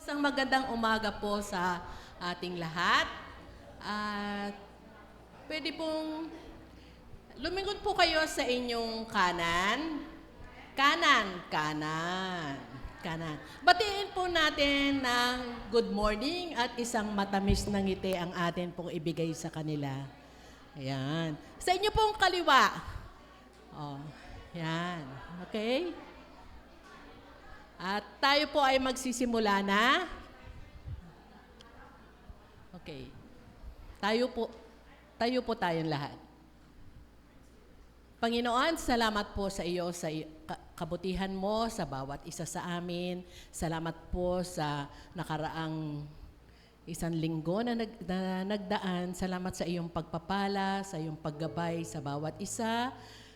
Isang magandang umaga po sa ating lahat. At pwede pong lumingon po kayo sa inyong kanan. Kanan. Batiin po natin ng good morning at isang matamis na ngiti ang atin pong ibigay sa kanila. Ayan. Sa inyo pong kaliwa. Oh, yan. Okay? At tayo po ay magsisimula na. Okay. Tayo po tayong lahat. Panginoon, salamat po sa iyo, sa kabutihan mo sa bawat isa sa amin. Salamat po sa nakaraang isang linggo na nagdaan. Salamat sa iyong pagpapala, sa iyong paggabay sa bawat isa.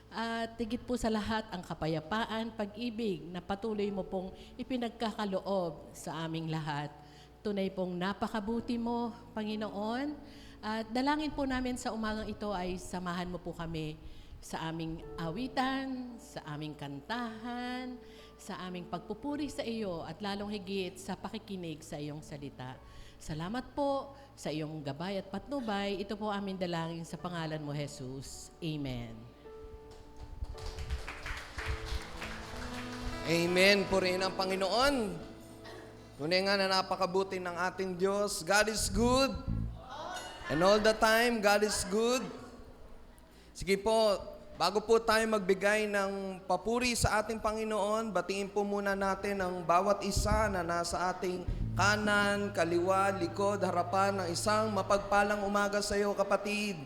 At higit po sa lahat ang kapayapaan, pag-ibig na patuloy mo pong ipinagkakaloob sa aming lahat. Tunay pong napakabuti mo, Panginoon. At dalangin po namin sa umagang ito ay samahan mo po kami sa aming awitan, sa aming kantahan, sa aming pagpupuri sa iyo at lalong higit sa pakikinig sa iyong salita. Salamat po sa iyong gabay at patnubay. Ito po aming dalangin sa pangalan mo, Jesus. Amen. Amen. Purihin ang Panginoon. Tunay nga na napakabuti ng ating Diyos. God is good. And all the time, God is good. Sige po, bago po tayo magbigay ng papuri sa ating Panginoon, batiin po muna natin ang bawat isa na nasa ating kanan, kaliwa, likod, harapan ng isang mapagpalang umaga sa iyo, kapatid.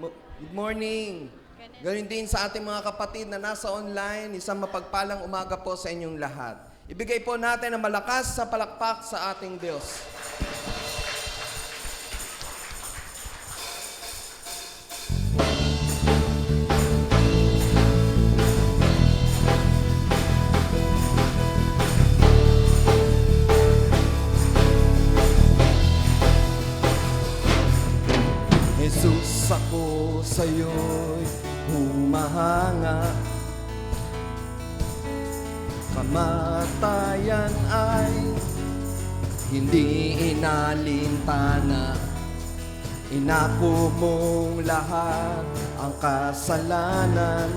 Good morning. Ganun din sa ating mga kapatid na nasa online, isang mapagpalang umaga po sa inyong lahat. Ibigay po natin ang malakas sa palakpak sa ating Diyos. Jesus, ako sa'yo'y humahanga. Kamatayan ay hindi inalintana. Inako mong lahat ang kasalanan.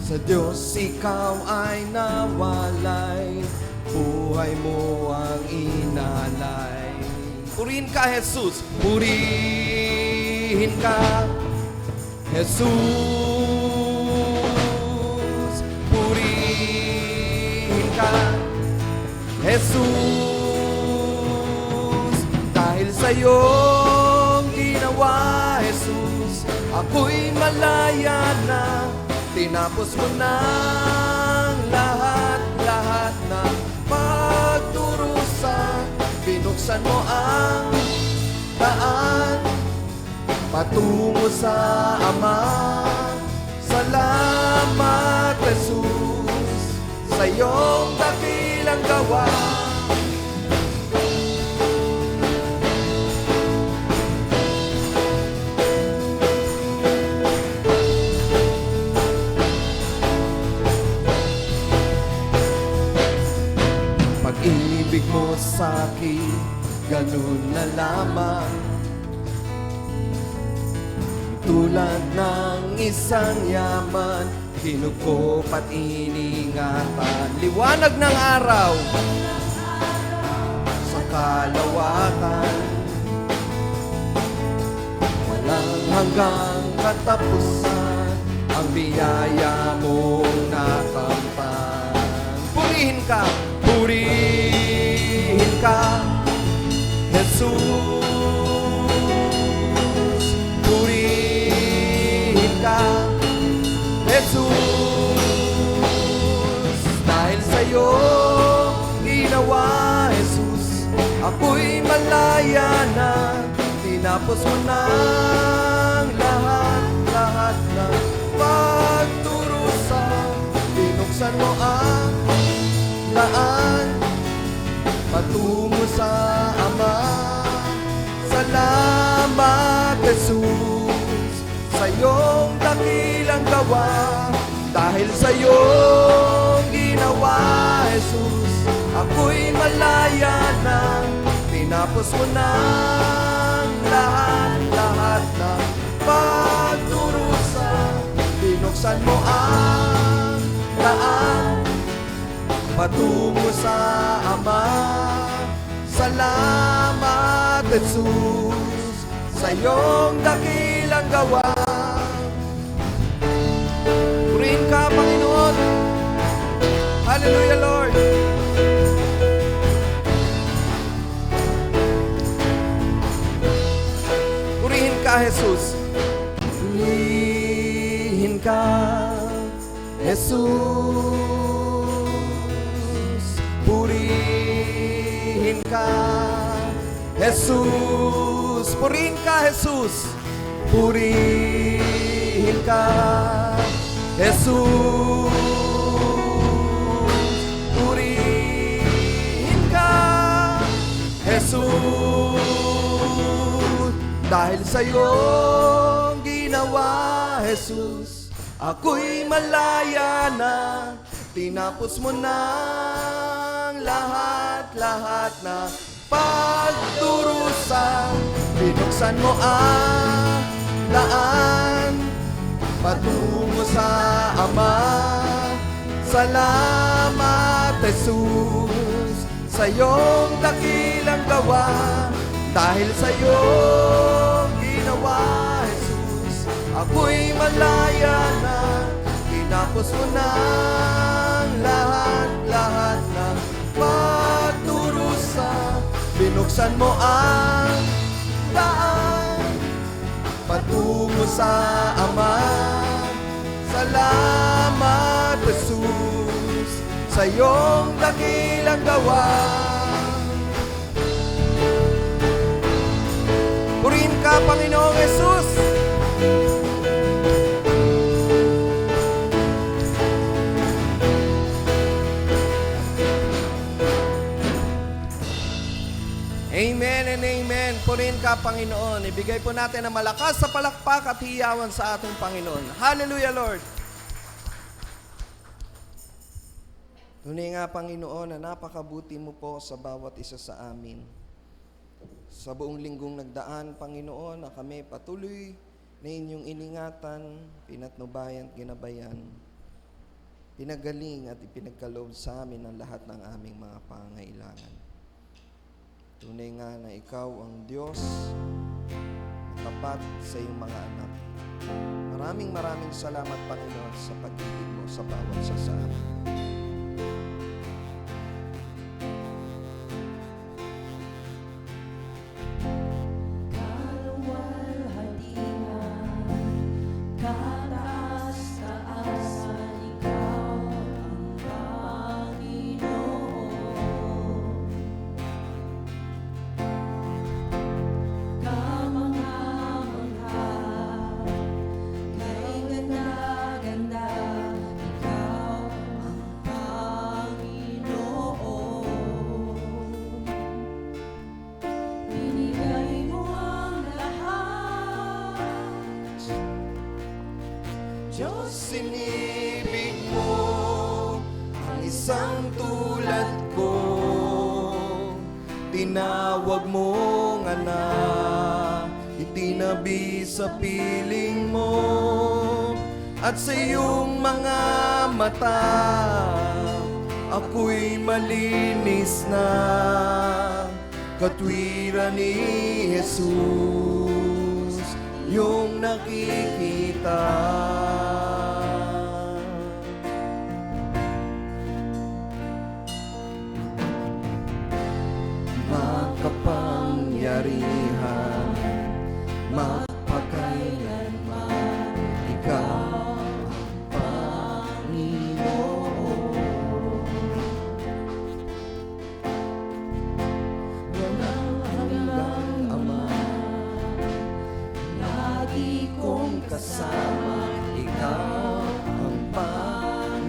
Sa Diyos ikaw ay nawalay, buhay mo ang inalay. Purihin ka, Jesus. Purihin ka, Jesus. Purihin ka, Jesus. Dahil sa iyong ginawa, Jesus, ako'y malaya na. Tinapos mo na lahat na pagdurusa. Binuksan mo ang daan patungo sa Ama. Salamat, Jesus, sa iyong dakilang gawa. Pag-ibig mo sa'kin, ganun na lamang. Tulad ng isang yaman, kinukop at iningatan. Liwanag ng araw sa kalawakan, walang hanggang katapusan ang biyaya mong nakamtan. Purihin ka, Jesus. Jesus, dahil sa'yo ginawa, Jesus, ako'y malaya na. Tinapos mo ng lahat na pagdurusa. Binuksan mo ang daan patungo sa Ama. Salamat, Jesus, sa iyong dakilang gawa. Dahil sa iyong ginawa, Jesus, Jesus, ako'y malaya na. Tinapos mo na lahat na pagdurusa. Binuksan mo ang daan patungo sa Ama. Salamat, Jesus, sa iyong dakilang gawa. Purihin ka, Panginoon. Hallelujah, Lord. Purihin ka, Jesus. Purihin ka, Jesus. Purihin ka, Jesus. Purihin ka, Jesus. Purihin ka, Jesus. Purihin ka, Jesus. Dahil sa iyong ginawa, Jesus, ako'y malaya na. Tinapos mo na lahat na pagdurusa. Binuksan mo ang daan patungo sa Ama. Salamat, Jesus, sa iyong dakilang gawa. Dahil sa iyong ginawa, Jesus, ako'y malaya na. Tinapos mo na lahat ng pagdurusa. Binuksan mo ang daan patungo sa Ama. Salamat, Jesus, sa iyong dakilang gawa. Purihin ka, Panginoong Jesus. Amen and amen. Purihin ka, Panginoon. Ibigay po natin ang malakas sa palakpak at hiyawan sa ating Panginoon. Hallelujah, Lord. Tunay nga, Panginoon, na napakabuti mo po sa bawat isa sa amin. Sa buong linggong nagdaan, Panginoon, na kami patuloy na inyong iningatan, pinatnubayan, ginabayan, pinagaling at ipinagkaloob sa amin ang lahat ng aming mga pangailangan. Tunay nga na ikaw ang Diyos, tapat sa iyong mga anak. Maraming salamat, Panginoon, sa pag-ibig mo sa bawat isa sa amin. Diyos, sinibig mo ang isang tulad ko. Tinawag mong anak, itinabi sa piling mo. At sa iyong mga mata, ako'y malinis na. Katwiran ni Jesus, yung nakikita. Makapangyarihan, magpakailanman, ikaw ang Panginoon. Walang hanggang Ama, lagi kong kasama, ikaw ang Panginoon.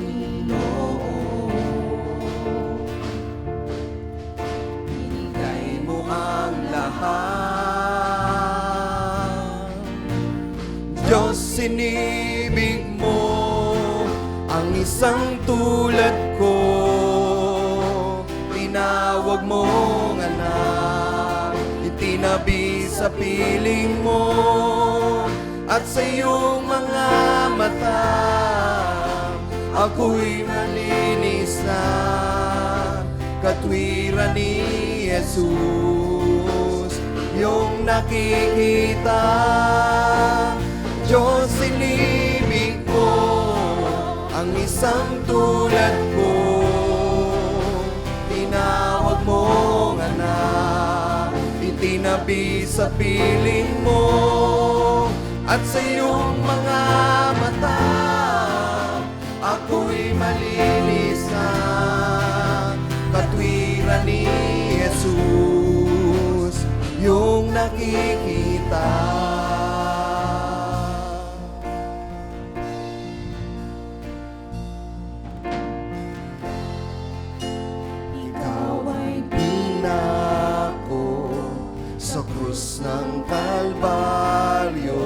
Binigay mo ang lahat. Diyos, sinibig mo ang isang tulad ko. tinawag mong anak, itinabi sa piling mo, at sa iyong mga mata, ako'y malinis na katwiran ni Jesus. Yung nakikita, Diyos, inibig mo ang isang tulad ko. Tinawag mong anak, itinabi sa piling mo, at sa iyong mga mata, ako'y malinis na katwiran ni Jesus. Yung nakikita, ikaw ay pinako sa krus ng Kalbaryo.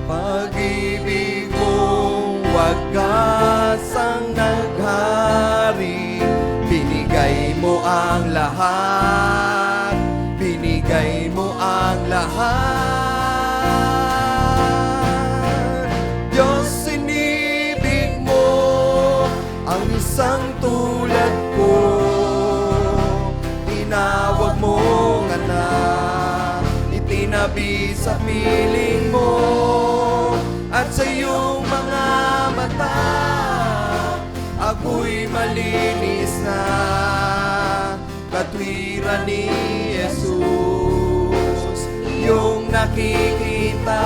Pag-ibig mong wagasang naghari, binigay mo ang lahat, binigay mo ang lahat. Diyos, inibig mo ang isang tulad ko. Tinawag mong anak, itinabi sa piling mo, at sa iyong mga mata, ako'y malinis na katwiran ni Jesus. Yung nakikita,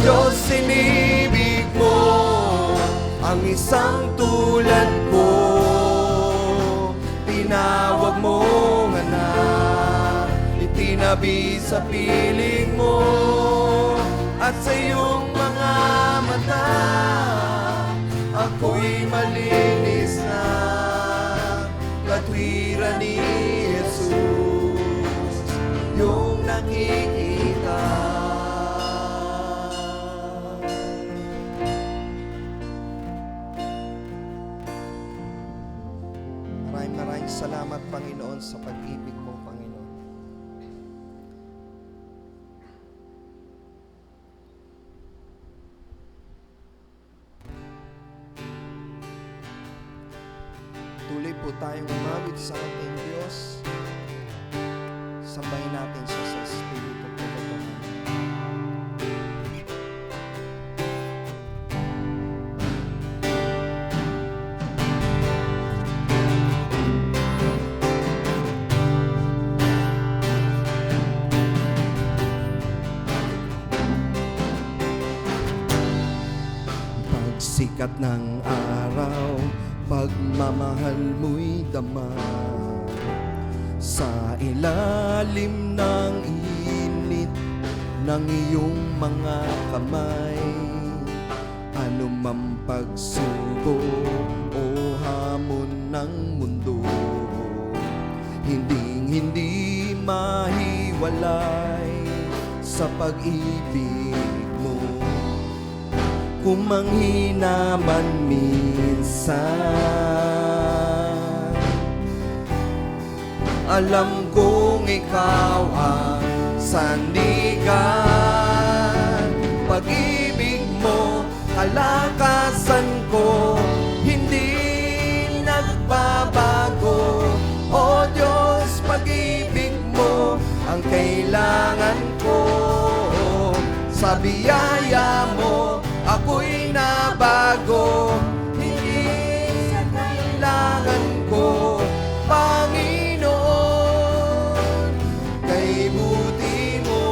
Diyos, inibig mo ang isang tulad ko. Tinawag mong anak, itinabi sa piling mo, at sa iyong mga mata, ako'y malinis na katwiran ni Jesus. Yung nakikita, maraming salamat, Panginoon, sa pag-ibig mo, Panginoon. Tuloy po tayong umawit sa ating Diyos. Sambahin natin siya sa Espiritu at Katotohanan. Pagsikat ng araw, pagmamahal mo'y dama. Sa ilalim ng init ng iyong mga kamay, anumang pagsubok o hamon ng mundo, hindi mahiwalay sa pag-ibig mo. Kung manghina man minsan, alam kong ikaw ang sandigan. Pag-ibig mo, kalakasan ko, hindi nagbabago. O Diyos, pag-ibig mo ang kailangan ko. Sa biyaya mo, ako'y nabago. Hindi sa kailangan ko, Panginoon, kay buti mo.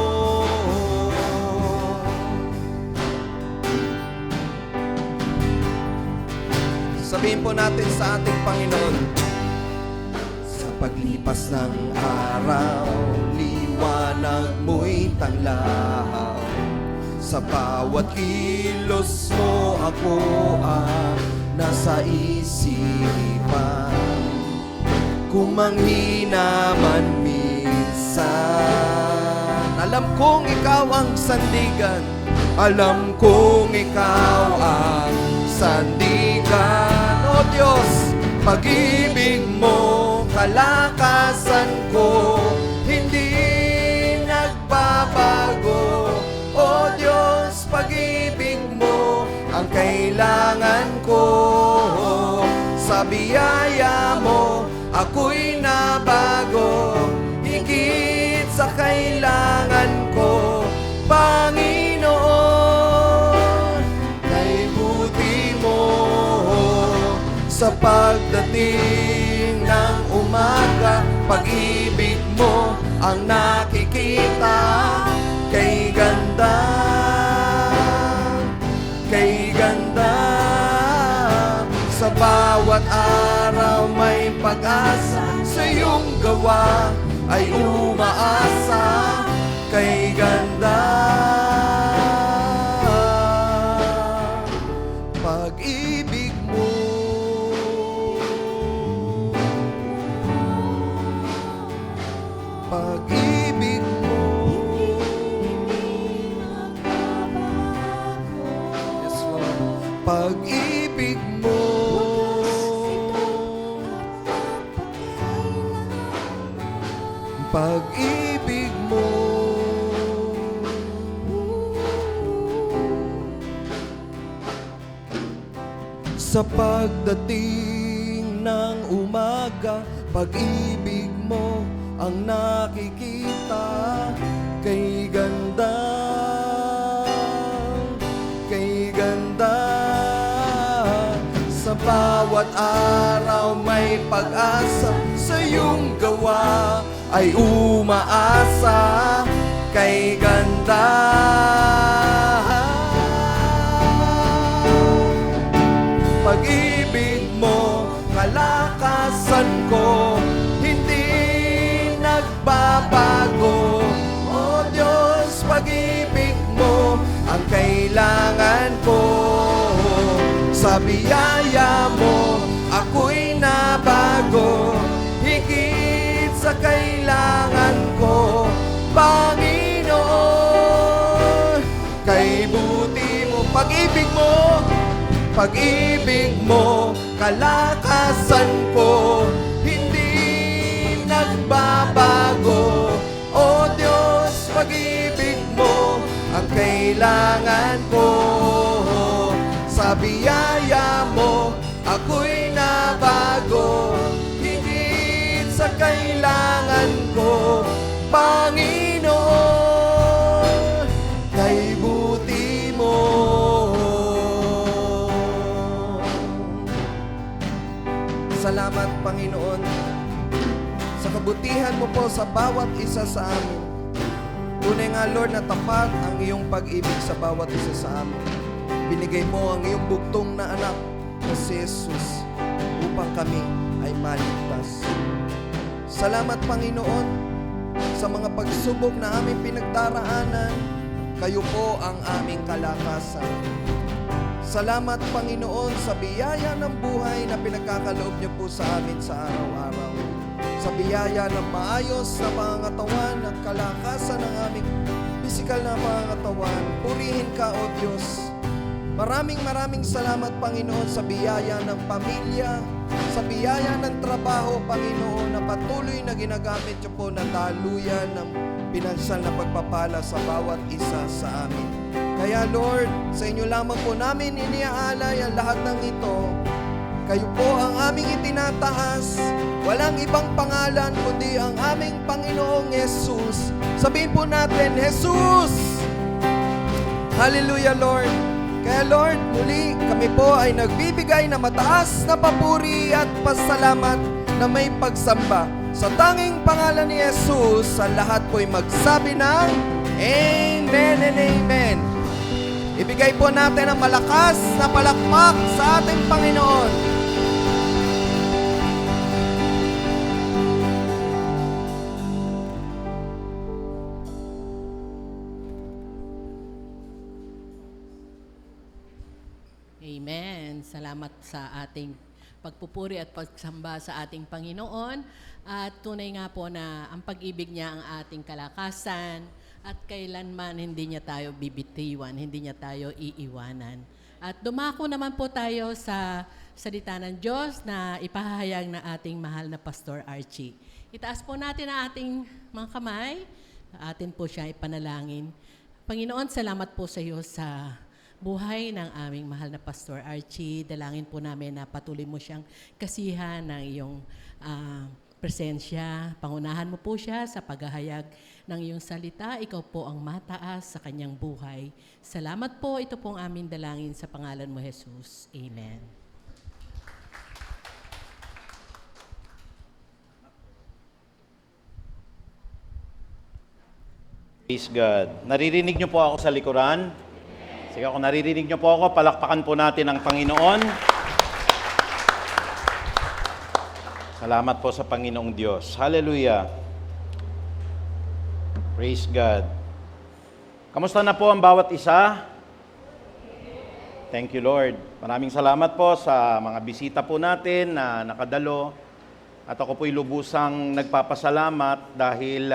Sabihin po natin sa ating Panginoon, sa paglipas ng araw, liwanag mo'y tanglaw. Sa bawat kilos mo ako nasa isipan. Kung manghina man minsan, alam kong ikaw ang sandigan. Alam kong ikaw ang sandigan. O Diyos, pag-ibig mo, kalakasan ko, hindi nagbabago. O Diyos, pag-ibig mo, ang kailangan ko. Sa biyaya mo, ako'y nabago, higit sa kailangan ko, Panginoon. Kay buti mo, sa pagdating ng umaga, pag-ibig mo ang nakikita. Kay ganda, kay ganda, sa bawat araw may pag-asa, sa iyong gawa ay umaasa. Kay ganda, pag-ibig mo. Pag-ibig mo. Yes, Lord. Pag-ibig mo. Pag-ibig mo. Sa pagdating ng umaga, pag-ibig mo ang nakikita. Kay ganda, kay ganda, sa bawat araw may pag-asa, sa iyong gawa ay umaasa. Kay ganda, pag-ibig mo, kalakasan ko, hindi nagbabago. O Diyos, pag-ibig mo ang kailangan ko. Sa biyaya mo, ako'y nabago, higit sa kailangan ko, Panginoon. Kay buti mo, pag-ibig mo, pag-ibig mo, kalakasan ko, hindi nagbabago. O Diyos, pag-ibig mo ang kailangan ko. Sa biyaya mo, ako'y nabago, higit sa kailangan ko, Panginoon. Kay buti mo. Salamat, Panginoon, sa kabutihan mo po sa bawat isa sa amin. Tunay nga, Lord, na tapat ang iyong pag-ibig sa bawat isa sa amin. Binigay mo ang iyong bugtong na anak na si Jesus upang kami ay maligtas. Salamat, Panginoon, sa mga pagsubok na aming pinagdaraanan. Kayo po ang aming kalakasan. Salamat, Panginoon, sa biyaya ng buhay na pinagkakaloob niyo po sa amin sa araw-araw. Sa biyaya ng maayos na pangangatawan, ng kalakasan ng aming pisikal na pangangatawan. Purihin ka, O Diyos. Maraming salamat, Panginoon, sa biyaya ng pamilya, sa biyaya ng trabaho, Panginoon, na patuloy na ginagamit niyo po na daluyan ng pinansal na pagpapala sa bawat isa sa amin. Kaya, Lord, sa inyo lamang po namin iniaalay ang lahat ng ito. Kayo po ang aming itinataas. Walang ibang pangalan kundi ang aming Panginoong Jesus. Sabihin po natin, Jesus! Hallelujah, Lord! Kaya Lord, muli kami po ay nagbibigay na mataas na papuri at pasalamat na may pagsamba. Sa tanging pangalan ni Jesus, sa lahat po'y magsabi ng Amen and Amen. Ibigay po natin ang malakas na palakpak sa ating Panginoon. Amen. Salamat sa ating pagpupuri at pagsamba sa ating Panginoon. At tunay nga po na ang pag-ibig niya ang ating kalakasan at kailanman hindi niya tayo bibitiwan, hindi niya tayo iiwanan. At dumako naman po tayo sa salita ng Diyos na ipahahayag ng ating mahal na Pastor Archie. Itaas po natin ang ating mga kamay. Atin po siya ipanalangin. Panginoon, salamat po sa iyo sa buhay ng aming mahal na Pastor Archie. Dalangin po namin na patuloy mo siyang kasihan ng iyong presensya. Pangunahan mo po siya sa paghahayag ng iyong salita. Ikaw po ang mataas sa kanyang buhay. Salamat po. Ito po ang aming dalangin sa pangalan mo, Jesus. Amen. Praise God. Naririnig niyo po ako sa likuran? Sige, kung naririnig niyo po ako, palakpakan po natin ang Panginoon. Salamat po sa Panginoong Diyos. Hallelujah. Praise God. Kamusta na po ang bawat isa? Thank you, Lord. Maraming salamat po sa mga bisita po natin na nakadalo. At ako po'y lubusang nagpapasalamat dahil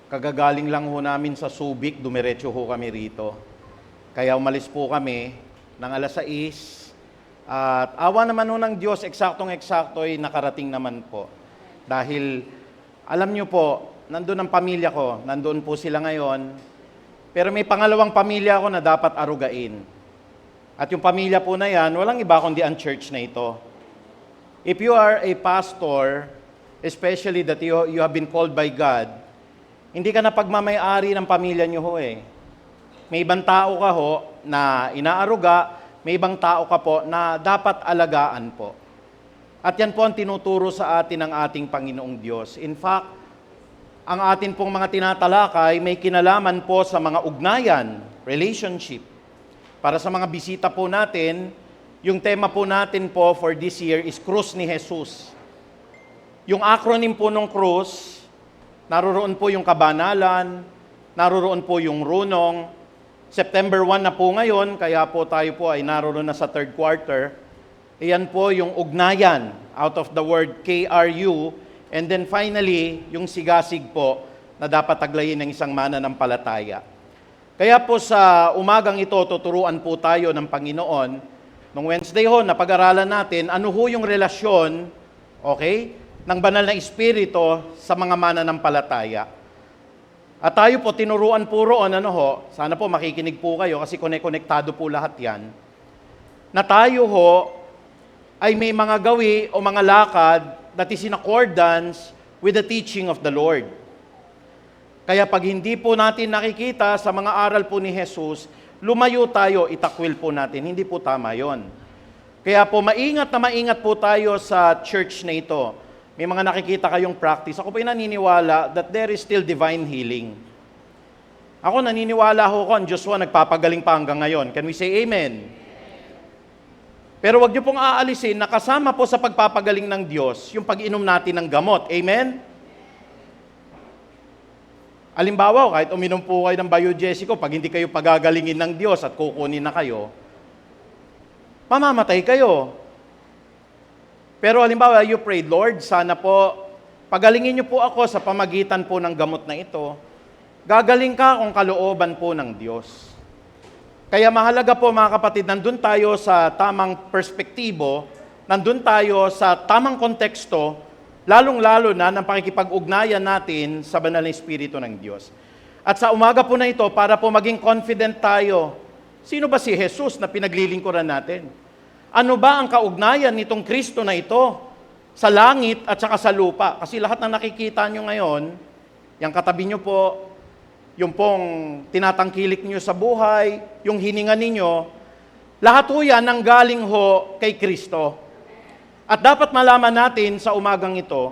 kagagaling lang ho namin sa Subic, dumiretso ho kami rito. Kaya umalis po kami ng alas 6. At awa naman ho ng Diyos, eksaktong-eksakto ay nakarating naman po. Dahil alam nyo po, nandun ang pamilya ko, nandun po sila ngayon. Pero may pangalawang pamilya ako na dapat arugain. At yung pamilya po na yan, walang iba kundi ang church na ito. If you are a pastor, especially that you have been called by God, hindi ka na pagmamay-ari ng pamilya nyo ho eh. May ibang tao ka ho na inaaruga, may ibang tao ka po na dapat alagaan po. At yan po ang tinuturo sa atin ng ating Panginoong Diyos. In fact, ang atin pong mga tinatalakay may kinalaman po sa mga ugnayan, relationship. Para sa mga bisita po natin, yung tema po natin po for this year is Krus ni Jesus. Yung acronym po ng krus, naroroon po yung kabanalan, naroroon po yung runong. September 1 na po ngayon, kaya po tayo po ay naroroon na sa third quarter. Iyan po yung ugnayan out of the word KRU. And then finally, yung sigasig po na dapat taglayin ng isang mananampalataya. Kaya po sa umagang ito, tuturuan po tayo ng Panginoon. Nung Wednesday ho, napag-aralan natin, ano ho yung relasyon, okay, ng banal na Espiritu sa mga mananampalataya. At tayo po, tinuruan po roon, sana po makikinig po kayo kasi konektado po lahat yan, na tayo ho ay may mga gawi o mga lakad that is in accordance with the teaching of the Lord. Kaya pag hindi po natin nakikita sa mga aral po ni Jesus, lumayo tayo, itakwil po natin. Hindi po tama yon. Kaya po maingat po tayo sa church na ito. May mga nakikita kayong practice. Ako po ay naniniwala that there is still divine healing. Ako naniniwala ho ko, ang Joshua nagpapagaling pa hanggang ngayon. Can we say amen? Pero wag niyo pong aalisin na kasama po sa pagpapagaling ng Diyos yung pag-inom natin ng gamot. Amen? Alimbawa, kahit uminom po kayo ng biogesico, pag hindi kayo pagagalingin ng Diyos at kukunin na kayo, mamamatay kayo. Pero halimbawa, you prayed, Lord, sana po, pagalingin niyo po ako sa pamagitan po ng gamot na ito. Gagaling ka kung kalooban po ng Diyos. Kaya mahalaga po mga kapatid, nandun tayo sa tamang perspektibo, nandun tayo sa tamang konteksto, lalong-lalo na ng pakikipag-ugnayan natin sa banal na Espiritu ng Diyos. At sa umaga po na ito, para po maging confident tayo, sino ba si Jesus na pinaglilingkuran natin? Ano ba ang kaugnayan nitong Kristo na ito sa langit at saka sa lupa? Kasi lahat ng nakikita nyo ngayon, yung katabi nyo po, yung pong tinatangkilik nyo sa buhay, yung hininga ninyo, lahat ho yan ang galing ho kay Kristo. At dapat malaman natin sa umagang ito,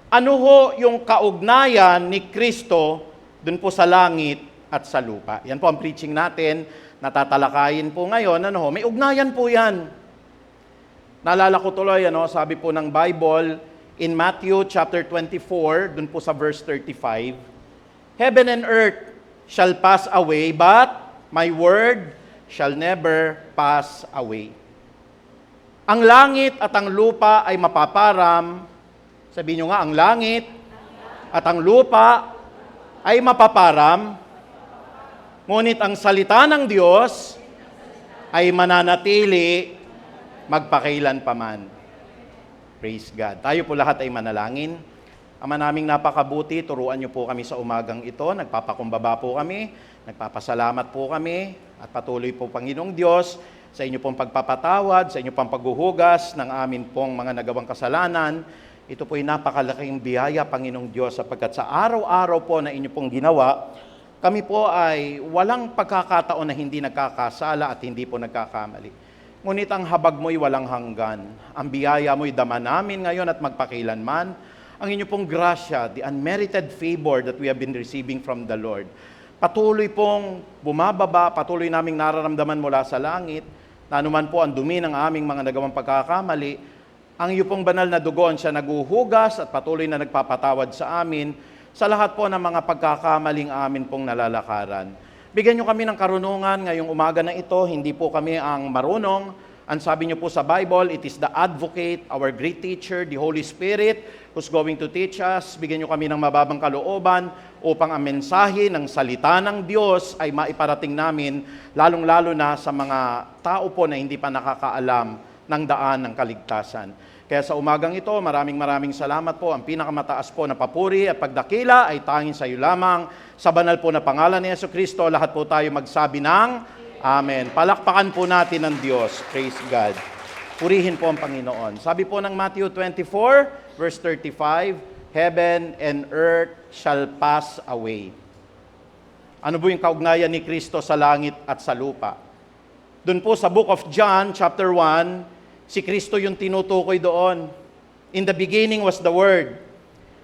ano ho yung kaugnayan ni Kristo dun po sa langit at sa lupa. Yan po ang preaching natin, natatalakayin po ngayon, may ugnayan po yan. Naalala ko tuloy, sabi po ng Bible, in Matthew chapter 24, dun po sa verse 35, Heaven and earth shall pass away, but my word shall never pass away. Ang langit at ang lupa ay mapaparam. Sabihin nyo nga, ang langit at ang lupa ay mapaparam. Ngunit ang salita ng Diyos ay mananatili magpakailanpaman. Praise God. Tayo po lahat ay manalangin. Ama naming napakabuti, turuan niyo po kami sa umagang ito. Nagpapakumbaba po kami, nagpapasalamat po kami, at patuloy po, Panginoong Diyos, sa inyo pong pagpapatawad, sa inyo pong paghuhugas ng amin pong mga nagawang kasalanan. Ito po ay napakalaking biyaya, Panginoong Diyos, sapagkat sa araw-araw po na inyo pong ginawa, kami po ay walang pagkakataon na hindi nagkakasala at hindi po nagkakamali. Ngunit ang habag mo'y walang hanggan. Ang biyaya mo'y dama namin ngayon at magpakailanman. Ang inyo pong grasya, the unmerited favor that we have been receiving from the Lord, patuloy pong bumababa, patuloy naming nararamdaman mula sa langit, na anuman po ang dumi ng aming mga nagawang pagkakamali, ang iyo pong banal na dugoon siya naguhugas at patuloy na nagpapatawad sa amin sa lahat po ng mga pagkakamaling amin pong nalalakaran. Bigyan niyo kami ng karunungan ngayong umaga na ito, hindi po kami ang marunong. Ang sabi niyo po sa Bible, it is the advocate, our great teacher, the Holy Spirit, who's going to teach us. Bigyan niyo kami ng mababang kalooban upang ang mensahe ng salita ng Diyos ay maiparating namin, lalong-lalo na sa mga tao po na hindi pa nakakaalam ng daan ng kaligtasan. Kaya sa umagang ito, maraming salamat po. Ang pinakamataas po na papuri at pagdakila ay tanging sa iyo lamang. Sa banal po na pangalan ni Jesucristo, lahat po tayo magsabi ng Amen. Palakpakan po natin ng Diyos. Praise God. Purihin po ang Panginoon. Sabi po ng Matthew 24, verse 35, Heaven and earth shall pass away. Ano po yung kaugnayan ni Kristo sa langit at sa lupa? Doon po sa book of John, chapter 1, si Kristo yung tinutukoy doon. In the beginning was the Word.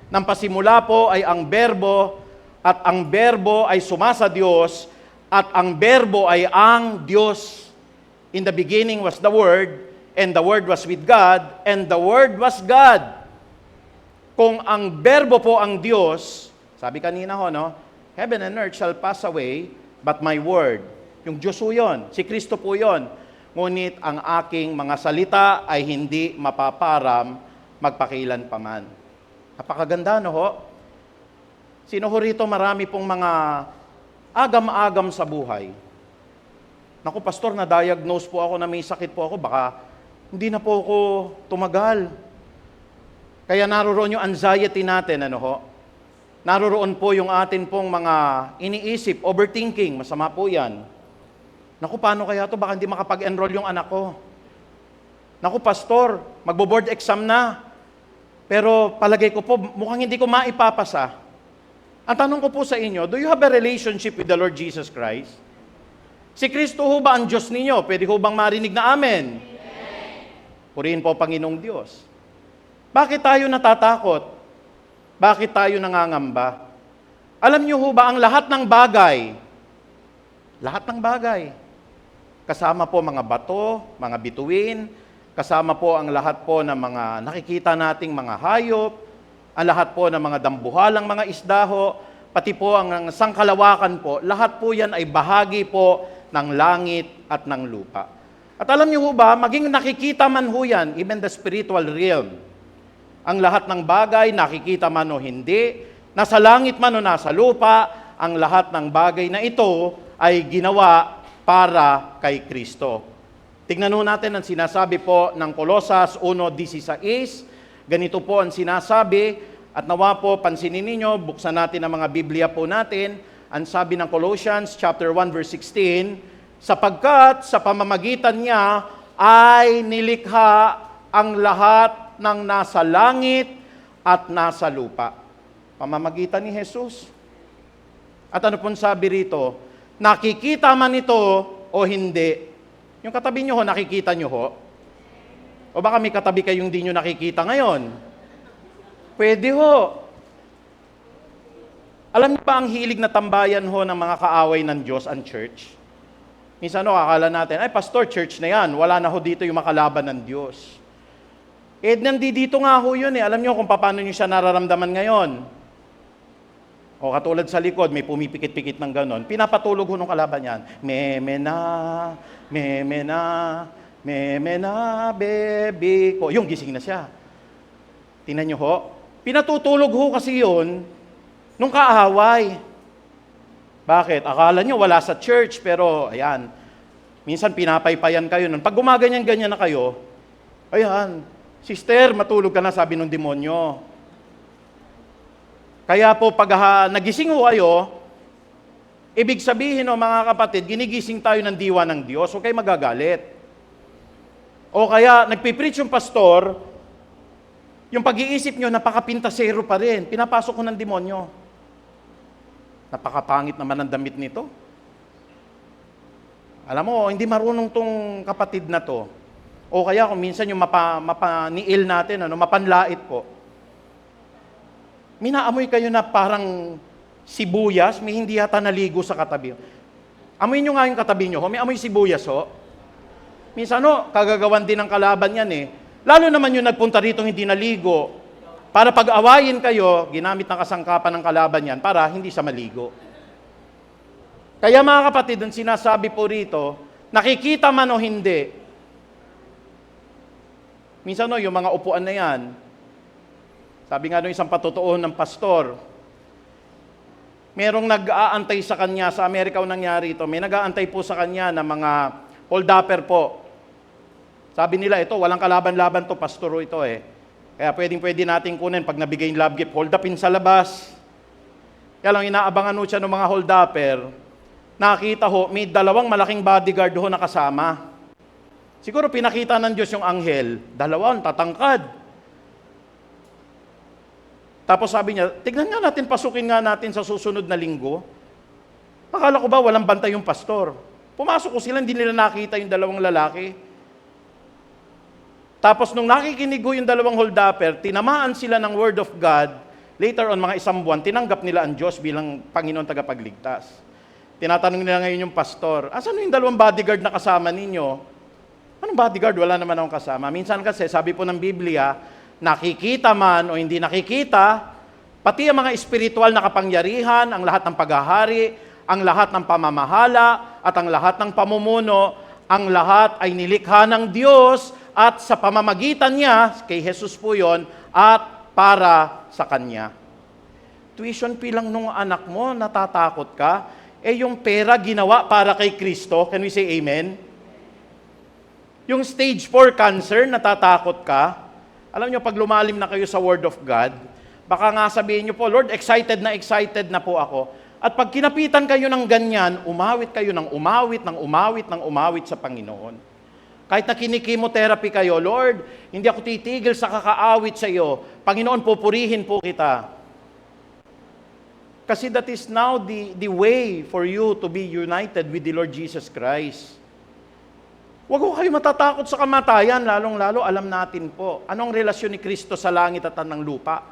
Nang pasimula po ay ang Berbo, at ang Berbo ay sumasa Diyos, at ang Berbo ay ang Diyos. In the beginning was the Word, and the Word was with God, and the Word was God. Kung ang Berbo po ang Diyos, sabi kanina ho, no? Heaven and earth shall pass away, but my Word, yung Diyos po yun, si Kristo po yun. Ngunit ang aking mga salita ay hindi mapaparam magpakailanpaman. Napakaganda, no ho? Sino ho rito marami pong mga agam-agam sa buhay? Naku, pastor, na-diagnose po ako na may sakit po ako, baka hindi na po ako tumagal. Kaya naroroon yung anxiety natin, ano ho? Naroroon po yung atin pong mga iniisip, overthinking, masama po yan. Naku, paano kaya to? Baka hindi makapag-enroll yung anak ko. Naku, pastor, magbo-board exam na. Pero palagay ko po, mukhang hindi ko maipapasa. Ang tanong ko po sa inyo, do you have a relationship with the Lord Jesus Christ? Si Kristo ho ba ang Diyos ninyo? Pwede ho bang marinig na amen? Purihin po, Panginoong Diyos. Bakit tayo natatakot? Bakit tayo nangangamba? Alam niyo ho ba ang lahat ng bagay, kasama po mga bato, mga bituin, kasama po ang lahat po ng mga nakikita nating mga hayop, ang lahat po ng mga dambuhalang mga isdaho, pati po ang sangkalawakan po, lahat po yan ay bahagi po ng langit at ng lupa. At alam niyo ho ba, maging nakikita man ho yan, even the spiritual realm, ang lahat ng bagay, nakikita man o hindi, nasa langit man o nasa lupa, ang lahat ng bagay na ito ay ginawa para kay Kristo. Tignan ho natin ang sinasabi po ng Colosas 1:16. Ganito po ang sinasabi, at nawa po pansinin ninyo, buksan natin ang mga Biblia po natin. Ang sabi ng Colossians chapter 1 verse 16, sapagkat sa pamamagitan niya ay nilikha ang lahat ng nasa langit at nasa lupa. Pamamagitan ni Jesus. At ano pong sabi rito? Nakikita man ito o hindi. Yung katabi nyo ho, nakikita nyo ho? O baka may katabi kayong di nyo nakikita ngayon? Pwede ho. Alam niyo ba ang hilig na tambayan ho ng mga kaaway ng Diyos ang church? Minsan ho, akala natin, ay pastor, church na yan. Wala na ho dito yung makalaban ng Diyos. Nandito nga ho yun eh. Alam niyo kung paano nyo siya nararamdaman ngayon. O katulad sa likod, may pumipikit-pikit ng ganon. Pinapatulog ho nung kalaban yan. Meme na, baby ko. Yung gising na siya. Tingnan nyo ho. Pinatutulog ho kasi yun nung kaaway. Bakit? Akala nyo wala sa church, pero ayan. Minsan pinapaypayan kayo nun. Pag gumaganyan-ganyan na kayo, ayan, sister, matulog ka na, sabi ng demonyo. Kaya po pag nagising ho kayo, ibig sabihin mga kapatid, ginigising tayo ng diwa ng Diyos, huwag kayo magagalit. O kaya nagpipreach yung pastor, yung pag-iisip nyo, napakapintasero pa rin, pinapasok ko ng demonyo. Napakapangit naman ang damit nito. Alam mo, hindi marunong tong kapatid na to. O kaya kung minsan yung mapaniil natin, mapanlait po. Minaamoy kayo na parang sibuyas, may hindi yata naligo sa katabi. Amoy nyo nga yung katabi nyo, may amoy sibuyas ho. Minsan kagagawan din ng kalaban yan eh. Lalo naman yung nagpunta rito hindi naligo. Para pag-awayin kayo, ginamit ng kasangkapan ng kalaban yan para hindi siya maligo. Kaya mga kapatid, ang sinasabi po rito, nakikita man o hindi, minsan yung mga upuan na yan, sabi nga nung isang patutuon ng pastor, merong nag-aantay sa kanya, sa Amerika nangyari ito, may nag-aantay po sa kanya na mga hold-upper po. Sabi nila, ito, walang kalaban-laban to, pastoro ito eh. Kaya pwede natin kunin, pag nabigay yung love gift, hold upin sa labas. Kaya lang, inaabangan ho siya ng mga hold-upper, nakita ho, may 2 malaking bodyguard ho na kasama. Siguro pinakita ng Diyos yung anghel, 2, tatangkad. Tapos sabi niya, tignan nga natin, pasukin nga natin sa susunod na linggo. Akala ko ba walang bantay yung pastor? Pumasok ko sila, hindi nila nakita yung 2 lalaki. Tapos nung nakikinig ko yung 2 hold-upper, tinamaan sila ng word of God, later on, mga 1 buwan, tinanggap nila ang Diyos bilang Panginoon tagapagligtas. Tinatanong nila ngayon yung pastor, asan yung 2 bodyguard na kasama ninyo? Anong bodyguard? Wala naman akong kasama. Minsan kasi, sabi po ng Biblia, nakikita man o hindi nakikita, pati ang mga espiritual na kapangyarihan, ang lahat ng paghahari, ang lahat ng pamamahala, at ang lahat ng pamumuno, ang lahat ay nilikha ng Diyos at sa pamamagitan niya, kay Jesus po yon, at para sa Kanya. Tuition fee lang nung anak mo, natatakot ka, yung pera ginawa para kay Kristo. Can we say amen? Yung stage 4 cancer, natatakot ka. Alam nyo, pag lumalim na kayo sa Word of God, baka nga sabihin nyo po, Lord, excited na po ako. At pag kinapitan kayo ng ganyan, umawit kayo ng umawit sa Panginoon. Kahit na kinikimotherapy kayo, Lord, hindi ako titigil sa kakaawit sa iyo. Panginoon, pupurihin po kita. Kasi that is now the way for you to be united with the Lord Jesus Christ. Huwag ko kayo matatakot sa kamatayan, lalong-lalo alam natin po. Anong relasyon ni Kristo sa langit at ng lupa?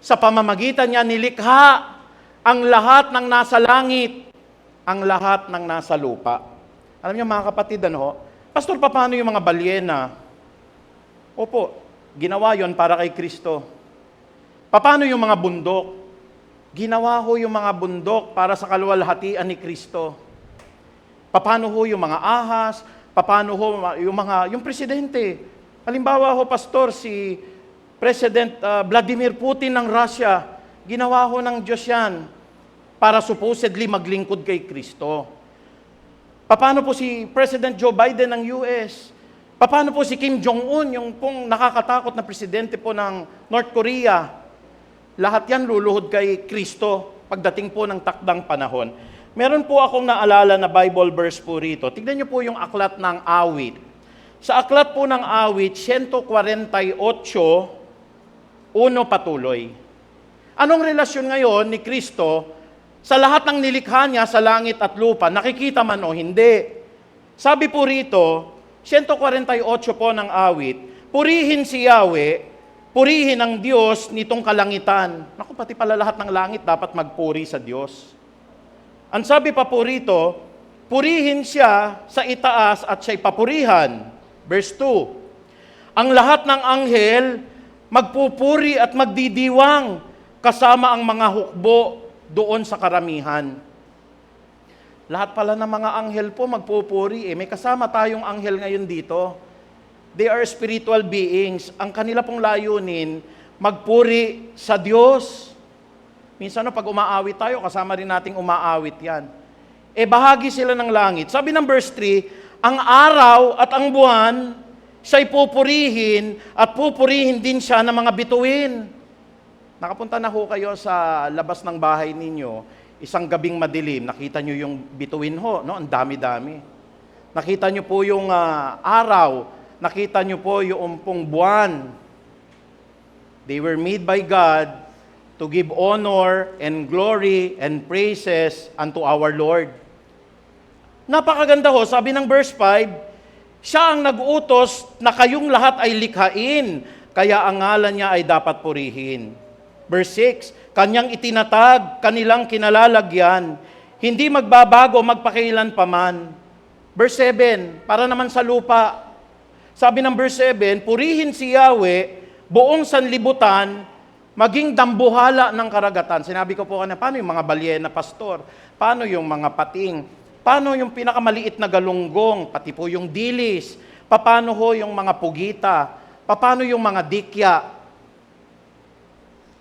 Sa pamamagitan niya nilikha ang lahat ng nasa langit, ang lahat ng nasa lupa. Alam niyo mga kapatid, Pastor, paano yung mga balyena? Opo, ginawa yon para kay Kristo. Paano yung mga bundok? Ginawa ho yung mga bundok para sa kaluwalhatian ni Kristo. Paano ho yung mga ahas? Paano ho yung presidente? Halimbawa ho, Pastor, si President Vladimir Putin ng Russia, ginawa ho ng Diyos yan para supposedly maglingkod kay Kristo. Paano po si President Joe Biden ng US? Paano po si Kim Jong-un, yung pong nakakatakot na presidente po ng North Korea? Lahat yan luluhod kay Kristo pagdating po ng takdang panahon. Meron po akong naalala na Bible verse po rito. Tignan niyo po yung aklat ng awit. Sa aklat po ng awit, 148, 1 patuloy. Anong relasyon ngayon ni Kristo sa lahat ng nilikha niya sa langit at lupa? Nakikita man o hindi. Sabi po rito, 148 po ng awit, purihin si Yahweh, purihin ang Diyos nitong kalangitan. Naku, pati pala lahat ng langit dapat magpuri sa Diyos. Ang sabi pa po rito, purihin siya sa itaas at siya'y papurihan. Verse 2, ang lahat ng anghel magpupuri at magdidiwang kasama ang mga hukbo doon sa karamihan. Lahat pala ng mga anghel po magpupuri. May kasama tayong anghel ngayon dito. They are spiritual beings. Ang kanila pong layunin, magpuri sa Diyos. Minsan pag umaawit tayo, kasama rin nating umaawit yan. Bahagi sila ng langit. Sabi ng verse 3, ang araw at ang buwan, siya'y pupurihin at pupurihin din siya ng mga bituin. Nakapunta na ho kayo sa labas ng bahay ninyo, isang gabing madilim, nakita nyo yung bituin ho, no? Ang dami-dami. Nakita nyo po yung araw, nakita nyo po yung pong buwan. They were made by God to give honor and glory and praises unto our Lord. Napakaganda ho, sabi ng verse 5, siya ang nag-utos na kayong lahat ay likhain, kaya ang ngalan niya ay dapat purihin. Verse 6, kanyang itinatag, kanilang kinalalagyan, hindi magbabago magpakailan paman. Verse 7, para naman sa lupa. Sabi ng verse 7, purihin si Yahweh, buong sanlibutan, maging dambuhala ng karagatan. Sinabi ko po kanina, paano yung mga balyena, pastor? Paano yung mga pating? Paano yung pinakamaliit na galunggong, pati po yung dilis? Paano ho yung mga pugita? Paano yung mga dikya?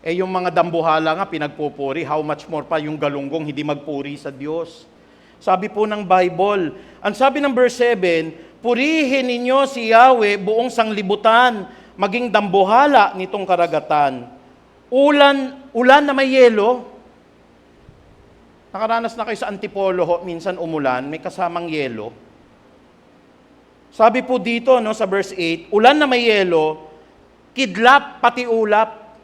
Yung mga dambuhala nga pinagpupuri, how much more pa yung galunggong hindi magpuri sa Diyos? Sabi po ng Bible, ang sabi ng verse 7, purihin ninyo si Yahweh buong sanglibutan, maging dambuhala nitong karagatan. Ulan na may yelo. Nakaranas na kayo sa Antipolo ho, minsan umulan, may kasamang yelo. Sabi po dito no, sa verse 8, ulan na may yelo, kidlat pati ulap.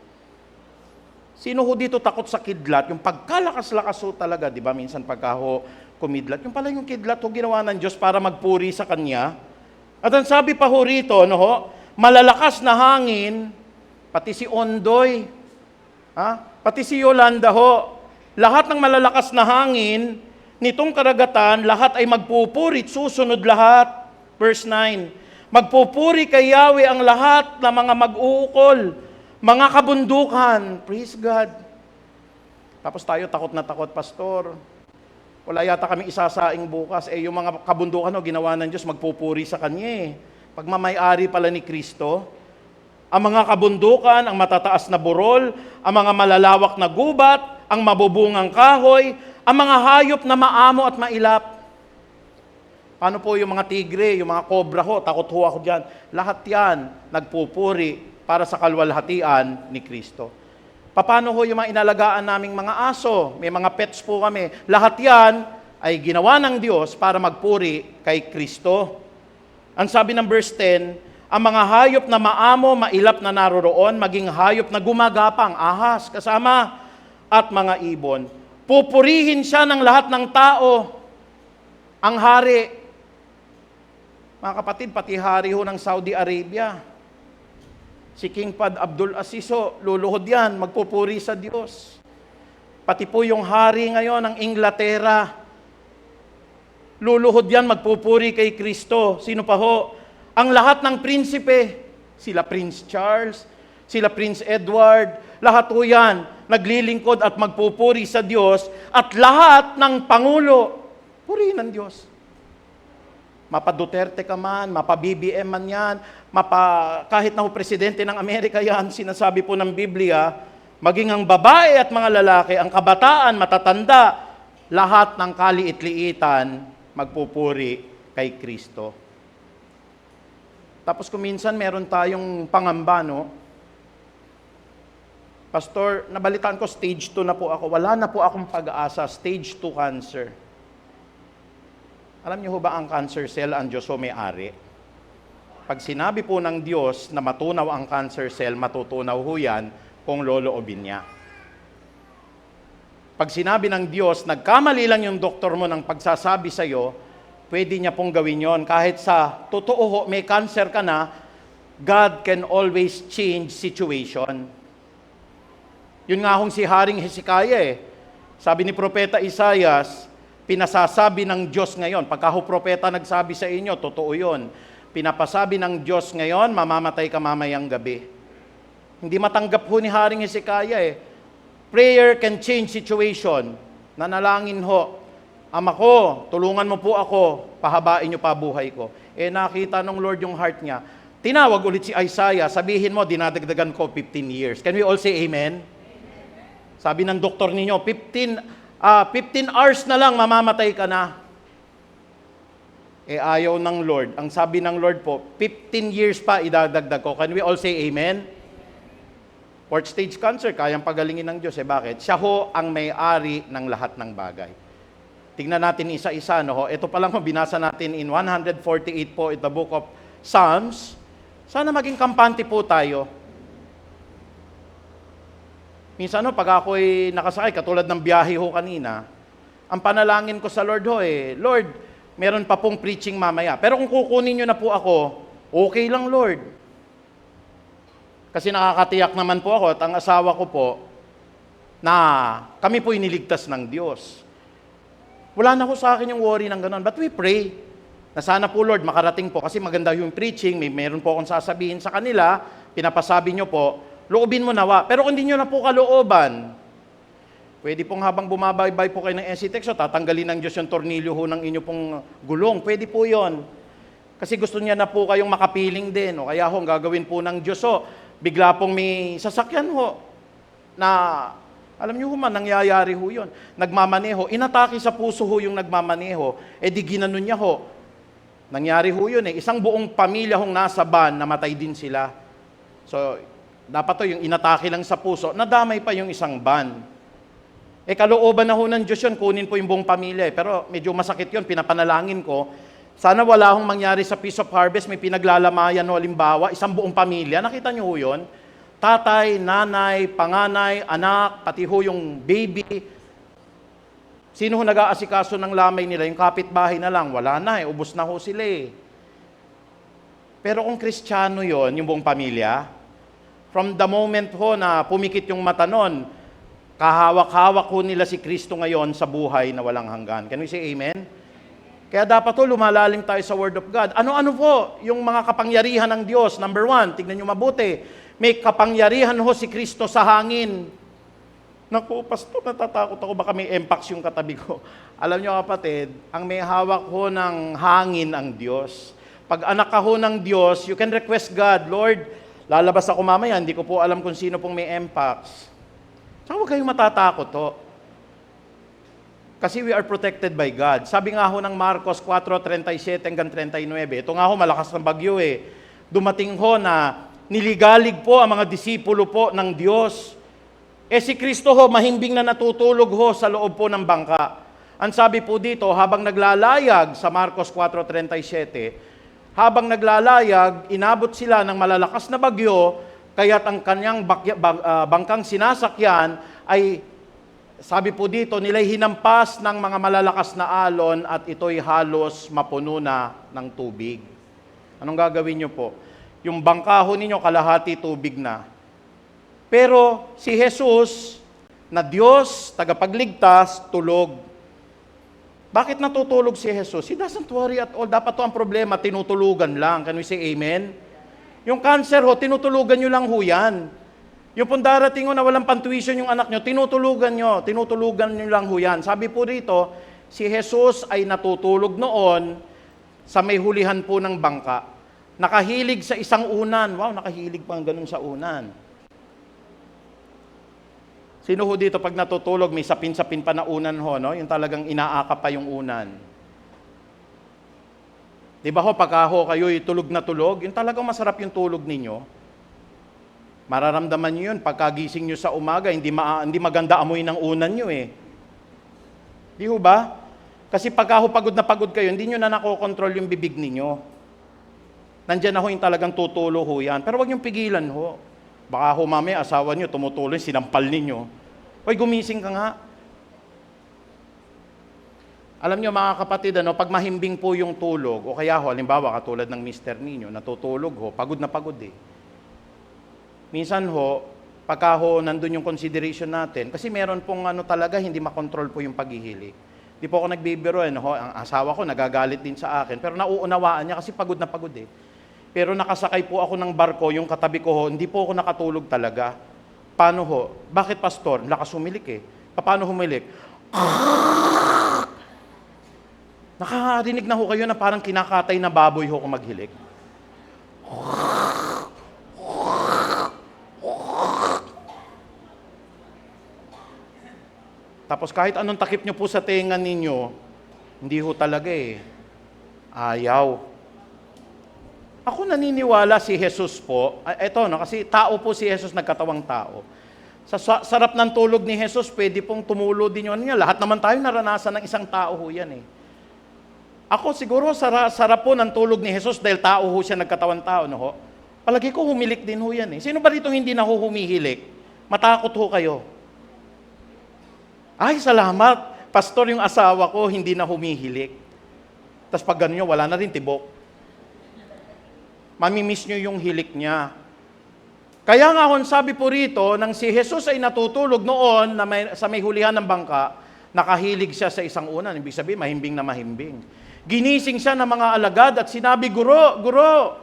Sino ho dito takot sa kidlat? Yung pagkalakas-lakas ho talaga, di ba? Minsan pagka ho kumidlat. Yung pala yung kidlat ho ginawa ng Diyos para magpuri sa Kanya. At ang sabi pa ho rito, no ho, malalakas na hangin, pati si Ondoy, pati si Yolanda ho, lahat ng malalakas na hangin, nitong karagatan, lahat ay magpupuri, susunod lahat. Verse 9, magpupuri kay Yahweh ang lahat na mga mag-uukol, mga kabundukan. Praise God. Tapos tayo takot na takot, pastor. Wala yata kami isasaing bukas. Yung mga kabundukan ginawa ng Diyos, magpupuri sa Kanya. Pagmamayari pala ni Kristo, ang mga kabundukan, ang matataas na burol, ang mga malalawak na gubat, ang mabubungang kahoy, ang mga hayop na maamo at mailap. Paano po yung mga tigre, yung mga kobra ho, takot ho ako dyan. Lahat yan nagpupuri para sa kalwalhatian ni Kristo. Paano ho yung mga inalagaan naming mga aso, may mga pets po kami. Lahat yan ay ginawa ng Diyos para magpuri kay Kristo. Ang sabi ng verse 10, ang mga hayop na maamo, mailap na naroroon, maging hayop na gumagapang, ahas, kasama, at mga ibon. Pupurihin siya ng lahat ng tao. Ang hari. Mga kapatid, pati hari ho ng Saudi Arabia. Si King Fahd Abdul Aziz ho, luluhod yan, magpupuri sa Diyos. Pati po yung hari ngayon ng Inglaterra. Luluhod yan, magpupuri kay Kristo. Sino pa ho? Ang lahat ng prinsipe. Sila Prince Charles, sila Prince Edward, lahat ho yan, naglilingkod at magpupuri sa Diyos, at lahat ng Pangulo, purihin ng Diyos. Mapa Duterte ka man, mapa BBM man yan, kahit na ho presidente ng Amerika yan, sinasabi po ng Biblia, maging ang babae at mga lalaki, ang kabataan, matatanda, lahat ng kaliit-liitan, magpupuri kay Kristo. Tapos kung minsan meron tayong pangamba, no? Pastor, nabalitaan ko stage 2 na po ako. Wala na po akong pag-asa. Stage 2 cancer. Alam niyo ho ba ang cancer cell ang Diyos ho may-ari? Pag sinabi po ng Diyos na matunaw ang cancer cell, matutunaw ho yan kung loloobin niya. Pag sinabi ng Diyos, nagkamali lang yung doktor mo ng pagsasabi sa'yo, pwede niya pong gawin yon. Kahit sa totoo ho, may cancer ka na, God can always change situation. Yun nga hong si Haring Hezekiah Sabi ni Propeta Isaias, pinasasabi ng Diyos ngayon, pagka ho propeta nagsabi sa inyo, totoo yun. Pinapasabi ng Diyos ngayon, mamamatay ka mamayang gabi. Hindi matanggap ho ni Haring Hezekiah Prayer can change situation. Nanalangin ho, Ama ko, tulungan mo po ako, pahabain niyo pa buhay ko. Nakita ng Lord yung heart niya. Tinawag ulit si Isaiah, sabihin mo, dinadagdagan ko 15 years. Can we all say amen? Sabi ng doktor ninyo, 15 hours na lang, mamamatay ka na. ayaw ng Lord. Ang sabi ng Lord po, 15 years pa idadagdag ko. Can we all say amen? Fourth stage cancer, kayang pagalingin ng Diyos. Bakit? Siya ho ang may-ari ng lahat ng bagay. Tingnan natin isa-isa. No? Ito pa lang ho, binasa natin in 148 po, in the book of Psalms. Sana maging kampante po tayo. Minsan pag ako'y nakasakay, katulad ng biyahe ho kanina, ang panalangin ko sa Lord Lord, meron pa pong preaching mamaya. Pero kung kukunin nyo na po ako, okay lang Lord. Kasi nakakatiyak naman po ako at ang asawa ko po, na kami po iniligtas ng Diyos. Wala na ho sa akin yung worry ng ganun. But we pray na sana po Lord makarating po kasi maganda yung preaching, meron po akong sasabihin sa kanila, pinapasabi nyo po, loobin mo nawa. Pero kung hindi nyo na po kalooban, pwede pong habang bumabaybay po kayo ng SCTEX, tatanggalin ng Diyos yung tornilyo ho ng inyo pong gulong. Pwede po yon. Kasi gusto niya na po kayong makapiling din. Kaya ho, gagawin po ng Diyos bigla pong may sasakyan na, alam niyo man, nangyayari ho yun. Nagmamaneho, inatake sa puso ho yung nagmamaneho, di ginanon niya ho. Nangyari ho yun Isang buong pamilya hong nasa van, namatay din sila. So, dapat yung inatake lang sa puso, nadamay pa yung isang van. Kalooban na ho ng Diyos yun, kunin po yung buong pamilya. Pero medyo masakit yun, pinapanalangin ko. Sana wala hong mangyari sa Peace of Harvest, may pinaglalamayan halimbawa, isang buong pamilya. Nakita niyo ho yun? Tatay, nanay, panganay, anak, pati ho yung baby. Sino ho nag-aasikaso ng lamay nila? Yung kapitbahay na lang, wala na ubos na ho sila Pero kung Kristiyano yon, yung buong pamilya, from the moment ho na pumikit yung mata nun, kahawak-hawak ho nila si Kristo ngayon sa buhay na walang hanggan. Can we say amen? Kaya dapat lumalalim tayo sa Word of God. Ano-ano po yung mga kapangyarihan ng Diyos? Number 1, tignan nyo mabuti. May kapangyarihan ho si Kristo sa hangin. Naku, pastor, natatakot ako, baka may empax yung katabi ko. Alam nyo kapatid, ang may hawak ho ng hangin ang Diyos. Pag anak ka ho ng Diyos, you can request God, Lord, lalabas ako mamaya, hindi ko po alam kung sino pong may empax. Saka huwag kayong matatakot Kasi we are protected by God. Sabi nga ho ng Marcos 4:37 hanggang 39, ito nga ho, malakas ng bagyo Dumating ho na niligalig po ang mga disipulo po ng Diyos. Si Kristo ho, mahimbing na natutulog ho sa loob po ng bangka. Ang sabi po dito, habang naglalayag sa Marcos 4:37, habang naglalayag, inabot sila ng malalakas na bagyo, kaya't ang kanyang bangkang sinasakyan ay, sabi po dito, nila'y hinampas ng mga malalakas na alon at ito'y halos mapuno na ng tubig. Anong gagawin nyo po? Yung bangka ho ninyo, kalahati tubig na. Pero si Jesus, na Diyos, tagapagligtas, tulog. Bakit natutulog si Jesus? He doesn't worry at all. Dapat to ang problema, tinutulugan lang. Can we say amen? Yung cancer tinutulugan nyo lang yan. Yung pong darating na walang pantuition yung anak nyo, tinutulugan nyo lang yan. Sabi po rito, si Jesus ay natutulog noon sa may hulihan po ng bangka. Nakahilig sa isang unan. Wow, nakahilig pang ganun sa unan. Sino ho dito pag natutulog, may sapin-sapin pa na unan yung talagang inaaka pa yung unan. Di ba pagka kayo'y tulog na tulog, yung talagang masarap yung tulog ninyo. Mararamdaman nyo yun, pagkagising nyo sa umaga, hindi maganda amoy ng unan nyo Di ho ba? Kasi pagka pagod na pagod kayo, hindi nyo na nakokontrol yung bibig ninyo. Nandiyan na yung talagang tutulo yan. Pero wag nyo pigilan Baka mamaya asawa nyo tumutuloy, sinampal ninyo. Hoy, gumising ka nga. Alam nyo mga kapatid, pag mahimbing po yung tulog, o kaya halimbawa katulad ng mister ninyo, natutulog pagod na pagod Minsan pagka nandun yung consideration natin, kasi meron pong talaga, hindi makontrol po yung paghihilig. Di po ako nagbibiro, ang asawa ko nagagalit din sa akin, pero nauunawaan niya kasi pagod na pagod Pero nakasakay po ako ng barko, yung katabi ko hindi po ako nakatulog talaga. Paano Bakit pastor? Lakas humilik Paano humilik? Nakarinig na kayo na parang kinakatay na baboy kung maghilik. Tapos kahit anong takip nyo po sa tenga ninyo, hindi talaga Ayaw. Ako naniniwala si Jesus po, eto no, kasi tao po si Jesus, nagkatawang tao. Sarap ng tulog ni Jesus, pwede pong tumulo din yun niya. Lahat naman tayo naranasan ng isang tao ho yan eh. Ako siguro sarap po ng tulog ni Jesus dahil tao ho siya, nagkatawang tao, no ho? Palagi ko humilik din ho yan eh. Sino ba rito hindi na ho humihilik? Matakot ho kayo. Ay, salamat. Pastor, yung asawa ko hindi na humihilik. Tapos pag gano'n nyo, wala na rin tibok. Mamimiss nyo yung hilik niya. Kaya nga kung sabi po rito, nang si Jesus ay natutulog noon sa may hulihan ng bangka, nakahilig siya sa isang unan. Ibig sabihin, mahimbing na mahimbing. Ginising siya ng mga alagad at sinabi, Guro,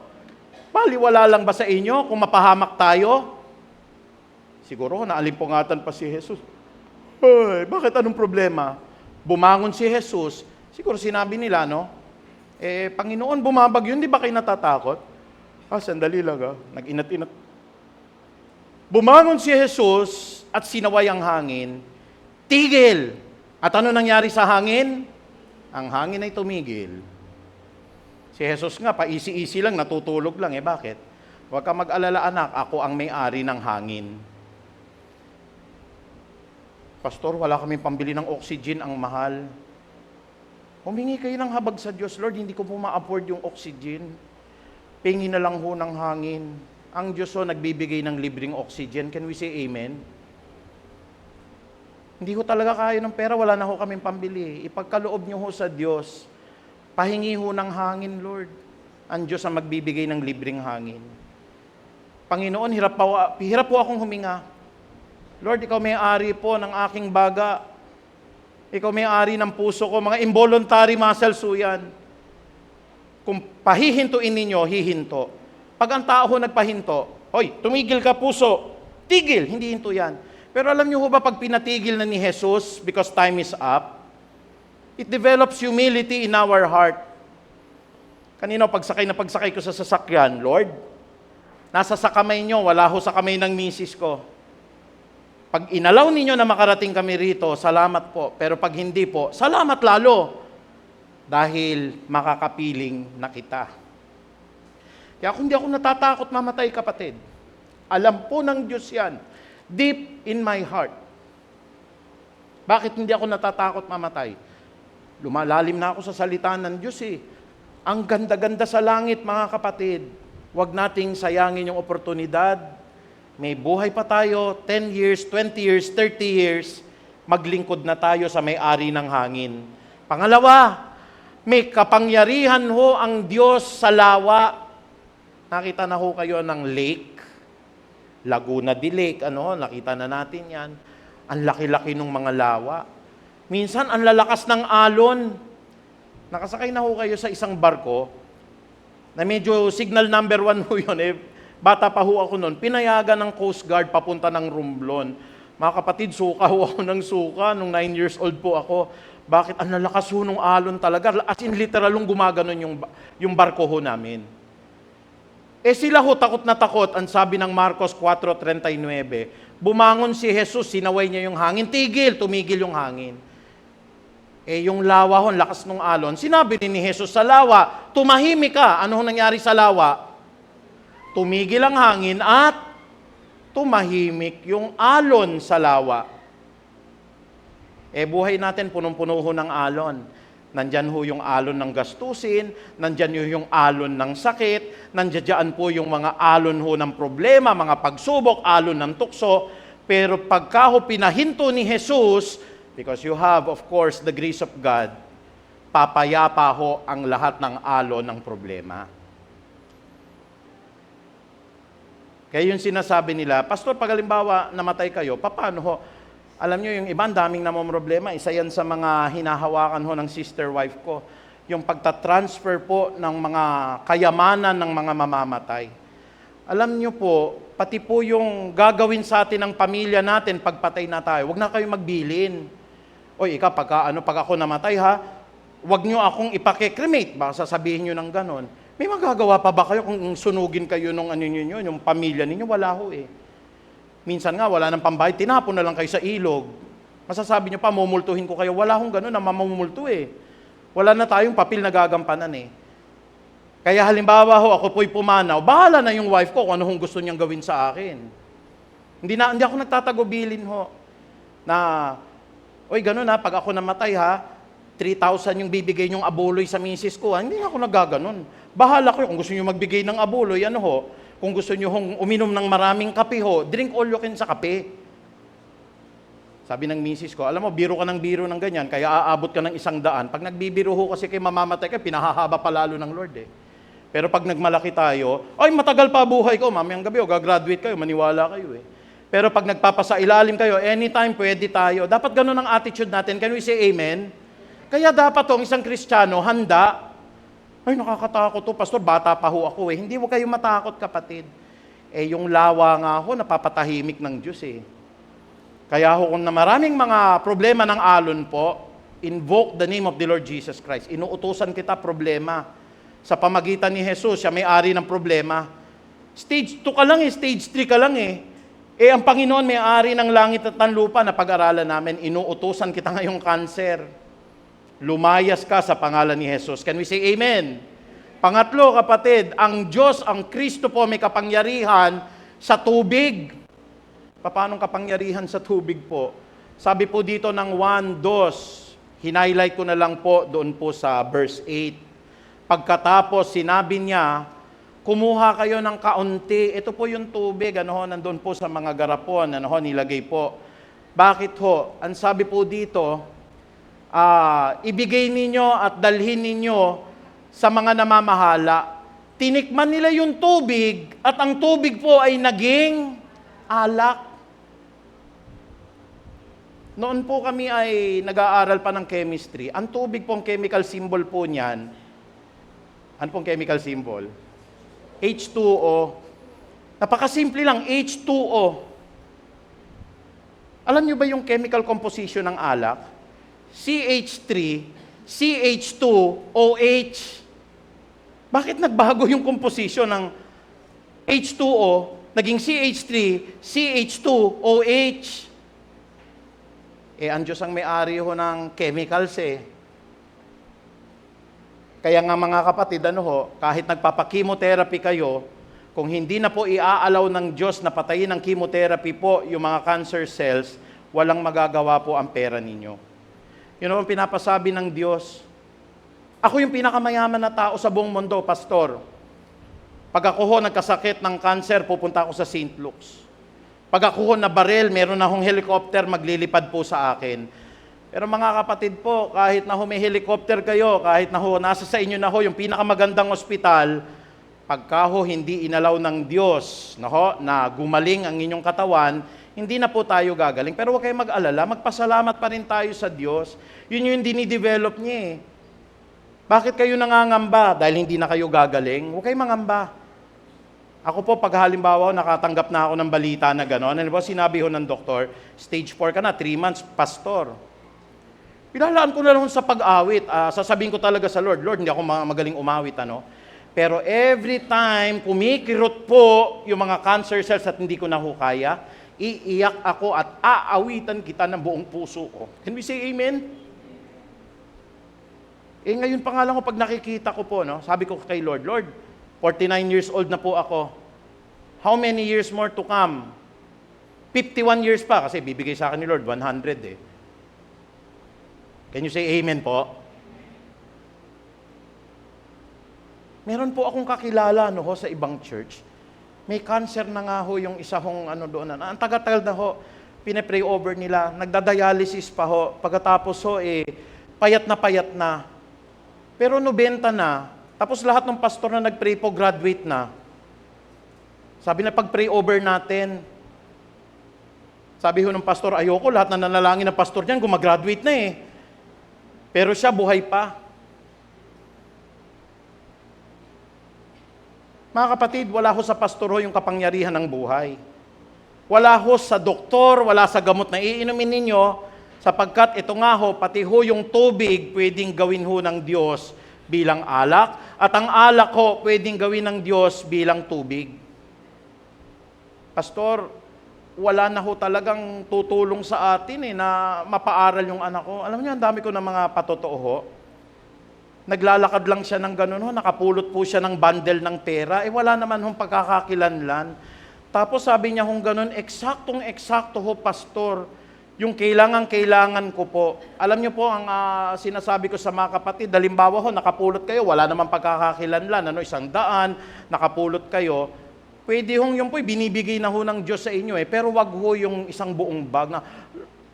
baliwala lang ba sa inyo kung mapahamak tayo? Siguro naalimpungatan pa si Jesus. Ay, bakit anong problema? Bumangon si Jesus. Siguro sinabi nila, no? Panginoon, bumabag yun, di ba kayo natatakot? Sandali lang nag-inat-inat. Bumangon si Jesus at sinaway ang hangin. Tigil! At ano nangyari sa hangin? Ang hangin ay tumigil. Si Jesus nga, paisi-isi lang, natutulog lang. Bakit? Huwag ka mag-alala anak, ako ang may-ari ng hangin. Pastor, wala kaming pambili ng oxygen, ang mahal. Humingi kayo ng habag sa Diyos, Lord, hindi ko po ma-afford yung oxygen. Pingi na lang ho ng hangin. Ang Diyos ho nagbibigay ng libreng oxygen. Can we say amen? Hindi ho talaga kaya ng pera, wala na ho kaming pambili. Ipagkaloob nyo ho sa Diyos. Pahingi ho ng hangin, Lord. Ang Diyos ang magbibigay ng libreng hangin. Panginoon, hirap po akong huminga. Lord, ikaw may-ari po ng aking baga. Ikaw may-ari ng puso ko. Mga involuntary muscles ho yan. Kung pahihintuin ninyo, hihinto. Pag ang tao ho nagpahinto, hoy, tumigil ka puso. Tigil, hindi hinto yan. Pero alam niyo ho ba, pag pinatigil na ni Jesus, because time is up, it develops humility in our heart. Kanina, pagsakay ko sa sasakyan, Lord, nasa sa kamay nyo, wala ho sa kamay ng misis ko. Pag inalaw ninyo na makarating kami rito, salamat po. Pero pag hindi po, salamat lalo. Dahil makakapiling na kita. Kaya kung hindi ako natatakot mamatay, kapatid, alam po ng Diyos yan. Deep in my heart. Bakit hindi ako natatakot mamatay? Lumalalim na ako sa salita ng Diyos eh. Ang ganda-ganda sa langit, mga kapatid. Huwag nating sayangin yung oportunidad. May buhay pa tayo, 10 years, 20 years, 30 years, maglingkod na tayo sa may-ari ng hangin. Pangalawa, may kapangyarihan ho ang Diyos sa lawa. Nakita na ho kayo ng lake, Laguna de Lake, nakita na natin yan. Ang laki-laki ng mga lawa. Minsan, ang lalakas ng alon. Nakasakay na ho kayo sa isang barko, na medyo signal number 1 ho yun. Bata pa ho ako noon, pinayagan ng Coast Guard papunta ng Romblon. Mga kapatid, suka ho ako ng suka. Nung 9 years old po ako. Bakit? Ang lalakas ho ng alon talaga. As in, literalong gumaganon yung barko ho namin. Sila ho takot na takot, ang sabi ng Marcos 4:39, bumangon si Jesus, sinaway niya yung hangin, tumigil yung hangin. Yung lawa ho, lakas ng alon, sinabi ni Jesus sa lawa, tumahimik ka. Ano ho nangyari sa lawa? Tumigil ang hangin at tumahimik yung alon sa lawa. Buhay natin, punong-puno ho ng alon. Nandyan ho yung alon ng gastusin, nandyan yung alon ng sakit, nandyan po yung mga alon ho ng problema, mga pagsubok, alon ng tukso. Pero pagka ho pinahinto ni Jesus, because you have, of course, the grace of God, papayapa ho ang lahat ng alon ng problema. Kaya yung sinasabi nila, Pastor, pag halimbawa namatay kayo, paano ho? Alam nyo, yung iba, daming namomroblema. Isa yan sa mga hinahawakan ho ng sister wife ko. Yung pagtatransfer po ng mga kayamanan ng mga mamamatay. Alam nyo po, pati po yung gagawin sa atin ng pamilya natin pagpatay na tayo, huwag na kayo magbilin. Oy, pag ako namatay ha, huwag nyo akong ipake-cremate. Baka sasabihin nyo ng ganon. May magagawa pa ba kayo kung sunugin kayo ng yung pamilya ninyo? Wala ho eh. Minsan nga, wala nang pambayad, tinapon na lang kayo sa ilog. Masasabi nyo pa, mumultuhin ko kayo. Wala hong gano'n na mamumulto eh. Wala na tayong papel na gagampanan eh. Kaya halimbawa ho, ako po'y pumanaw, bahala na yung wife ko kung ano hong gusto niyang gawin sa akin. Hindi ako nagtatagubilin ho. Na, oy, gano'n ha, pag ako namatay ha, 3,000 yung bibigay niyong abuloy sa misis ko ha. Hindi ako nagaganon. Bahala ko kung gusto niyo magbigay ng abuloy, ano ho, kung gusto niyo hong uminom ng maraming kape ho, drink all you can sa kape. Sabi ng misis ko, alam mo, biro ka ng biro ng ganyan, kaya aabot ka ng 100. Pag nagbibiro ho kasi kayo mamamatay ka, pinahahaba pa lalo ng Lord eh. Pero pag nagmalaki tayo, ay matagal pa buhay ko, mamayang gabi o gagraduate kayo, maniwala kayo eh. Pero pag nagpapasailalim kayo, anytime pwede tayo. Dapat ganun ang attitude natin. Can we say amen? Kaya dapat tong isang Kristiyano, handa. Ay, nakakatakot to, pastor, bata pa ho ako eh. Hindi mo kayo matakot, kapatid. Eh, yung lawa nga ho, napapatahimik ng Diyos eh. Kaya ho, kung na maraming mga problema ng alon po, invoke the name of the Lord Jesus Christ. Inuutusan kita problema. Sa pamagitan ni Jesus, siya may-ari ng problema. Stage 2 ka lang eh, stage 3 ka lang eh. Eh, ang Panginoon may-ari ng langit at ng lupa na pag-aralan namin, inuutusan kita ngayong cancer. Lumayas ka sa pangalan ni Jesus. Can we say amen? Pangatlo, kapatid, ang Diyos, ang Kristo po may kapangyarihan sa tubig. Paano kapangyarihan sa tubig po? Sabi po dito ng 1:2, hinighlight ko na lang po doon po sa verse 8. Pagkatapos, sinabi niya, kumuha kayo ng kaunti. Ito po yung tubig, nandun po sa mga garapon, nilagay po. Bakit ho? Ang sabi po dito, ibigay ninyo at dalhin ninyo sa mga namamahala. Tinikman nila yung tubig at ang tubig po ay naging alak. Noon po kami ay nag-aaral pa ng chemistry. Ang tubig pong chemical symbol po niyan, ano pong chemical symbol? H2O. Napakasimple lang, H2O. Alam niyo ba yung chemical composition ng alak? CH3, CH2OH. Bakit nagbago yung composition ng H2O, naging CH3, CH2OH? Eh, ang Diyos ang may-ari ho ng chemicals eh. Kaya nga mga kapatid, kahit nagpapakimotherapy kayo, kung hindi na po iaalaw ng Diyos na patayin ng chemotherapy po yung mga cancer cells, walang magagawa po ang pera ninyo. Yun ang pinapasabi ng Diyos. Ako yung pinakamayaman na tao sa buong mundo, pastor. Pag ako ho nagkasakit ng cancer, pupunta ako sa St. Luke's. Pag ako ho na barel, meron na hong helicopter, maglilipad po sa akin. Pero mga kapatid po, kahit na ho may helicopter kayo, kahit na ho nasa sa inyo na ho yung pinakamagandang ospital, pagka ho hindi inalaw ng Diyos na gumaling ang inyong katawan, hindi na po tayo gagaling. Pero huwag kayong mag-alala, magpasalamat pa rin tayo sa Diyos. Yun yung dinidevelop niya eh. Bakit kayo nangangamba? Dahil hindi na kayo gagaling? Huwag kayong mangamba. Ako po, pag halimbawa, nakatanggap na ako ng balita na gano'n, halimbawa, sinabi ho ng doktor, stage 4 ka na, 3 months, pastor. Pinalaan ko na lang sa pag-awit. Sasabihin ko talaga sa Lord, Lord, hindi ako magaling umawit, Pero every time, kumikirot po yung mga cancer cells at hindi ko na ho kaya, iiyak ako at aawitan kita ng buong puso ko. Can we say amen? Eh ngayon pa nga lang ko pag nakikita ko po, sabi ko kay Lord, Lord, 49 years old na po ako. How many years more to come? 51 years pa, kasi bibigay sa akin ni Lord, 100 eh. Can you say amen po? Meron po akong kakilala sa ibang church. May cancer na nga ho yung isa hong doon. Ang tagal-tagal na ho, pinapray over nila. Nagdadialysis pa ho. Pagkatapos ho, payat na. Pero 90 na. Tapos lahat ng pastor na nag-pray po, graduate na. Sabi na pag-pray over natin. Sabi ho ng pastor, ayoko, lahat na nanalangin ng pastor niyan, gumagraduate na eh. Pero siya, buhay pa. Mga kapatid, wala ho sa pastor ho yung kapangyarihan ng buhay. Wala ho sa doktor, wala sa gamot na iinumin ninyo, sapagkat ito nga ho, pati ho yung tubig, pwedeng gawin ho ng Diyos bilang alak, at ang alak ho, pwedeng gawin ng Diyos bilang tubig. Pastor, wala na ho talagang tutulong sa atin na mapaaral yung anak ko. Alam niyo, ang dami ko ng mga patotoo ho. Naglalakad lang siya ng ganun, nakapulot po siya ng bundle ng pera, wala naman hong pagkakakilanlan. Tapos sabi niya hong ganun, eksaktong-eksakto ho, pastor, yung kailangan ko po. Alam niyo po, ang sinasabi ko sa mga kapatid, halimbawa ho, nakapulot kayo, wala naman pagkakakilanlan, 100, nakapulot kayo, pwede hong yung po, binibigay na ho ng Diyos sa inyo pero wag ho yung isang buong bag na,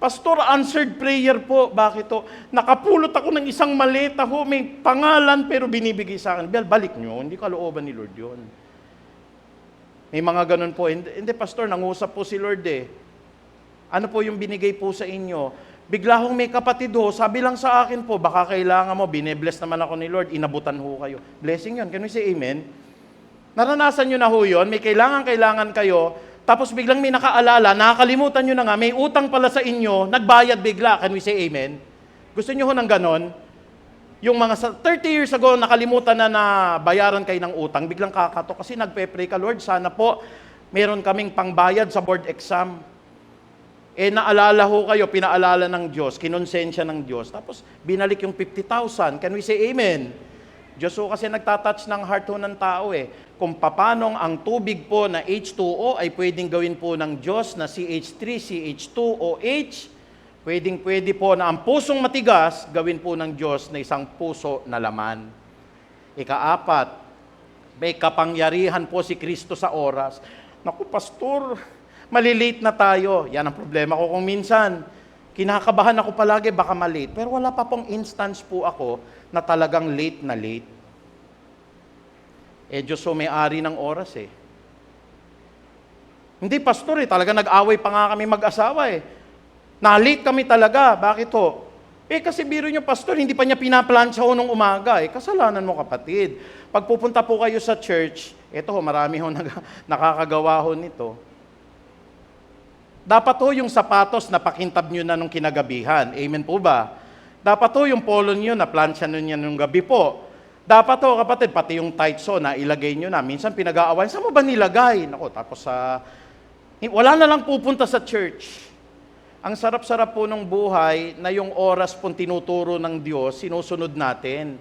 Pastor, answered prayer po. Bakit to? Nakapulot ako ng isang maleta ho, may pangalan pero binibigay sa akin. Balik nyo, hindi kalooban ni Lord yun. May mga ganun po. Hindi, Pastor, nangusap po si Lord Ano po yung binigay po sa inyo? Bigla hong may kapatid ho, sabi lang sa akin po, baka kailangan mo, binebless naman ako ni Lord, inabutan ho kayo. Blessing yun. Can we say amen? Naranasan nyo na ho yun, may kailangan kayo, tapos biglang may nakaalala, nakakalimutan nyo na nga, may utang pala sa inyo, nagbayad bigla. Can we say amen? Gusto nyo ho ng ganon? Yung mga 30 years ago, nakalimutan na bayaran kayo ng utang, biglang kakato kasi nagpe-pray ka, Lord, sana po meron kaming pangbayad sa board exam. Naalala ho kayo, pinaalala ng Diyos, kinonsensya ng Diyos, tapos binalik yung 50,000. Can we say amen? Diyos ho kasi nagtatouch ng heart ho ng tao Kung papanong ang tubig po na H2O ay pwedeng gawin po ng Diyos na CH3, CH2OH, pwede po na ang pusong matigas gawin po ng Diyos na isang puso na laman. Ika-4, may kapangyarihan po si Kristo sa oras. Naku, Pastor, malilate na tayo. Yan ang problema ko kung minsan. Kinakabahan ako palagi, baka malate. Pero wala pa pong instance po ako na talagang late na late. Diyos ho may-ari ng oras Hindi, Pastor talaga nag-away pa nga kami mag-asawa Na-late kami talaga. Bakit ho? Kasi biro nyo, Pastor, hindi pa niya pinaplansya ho nung umaga Kasalanan mo, kapatid. Pag pupunta po kayo sa church, eto ho, marami ho nakakagawa ho nito. Dapat ho yung sapatos na pakintab nyo na nung kinagabihan. Amen po ba? Dapat ho yung polo nyo na plansya nyo nung gabi po. Dapat ho, kapatid, pati yung tights na ilagay nyo na. Minsan pinag-aawayan, saan mo ba nilagay? Nako, tapos wala na lang pupunta sa church. Ang sarap-sarap po ng buhay na yung oras pong tinuturo ng Diyos, sinusunod natin.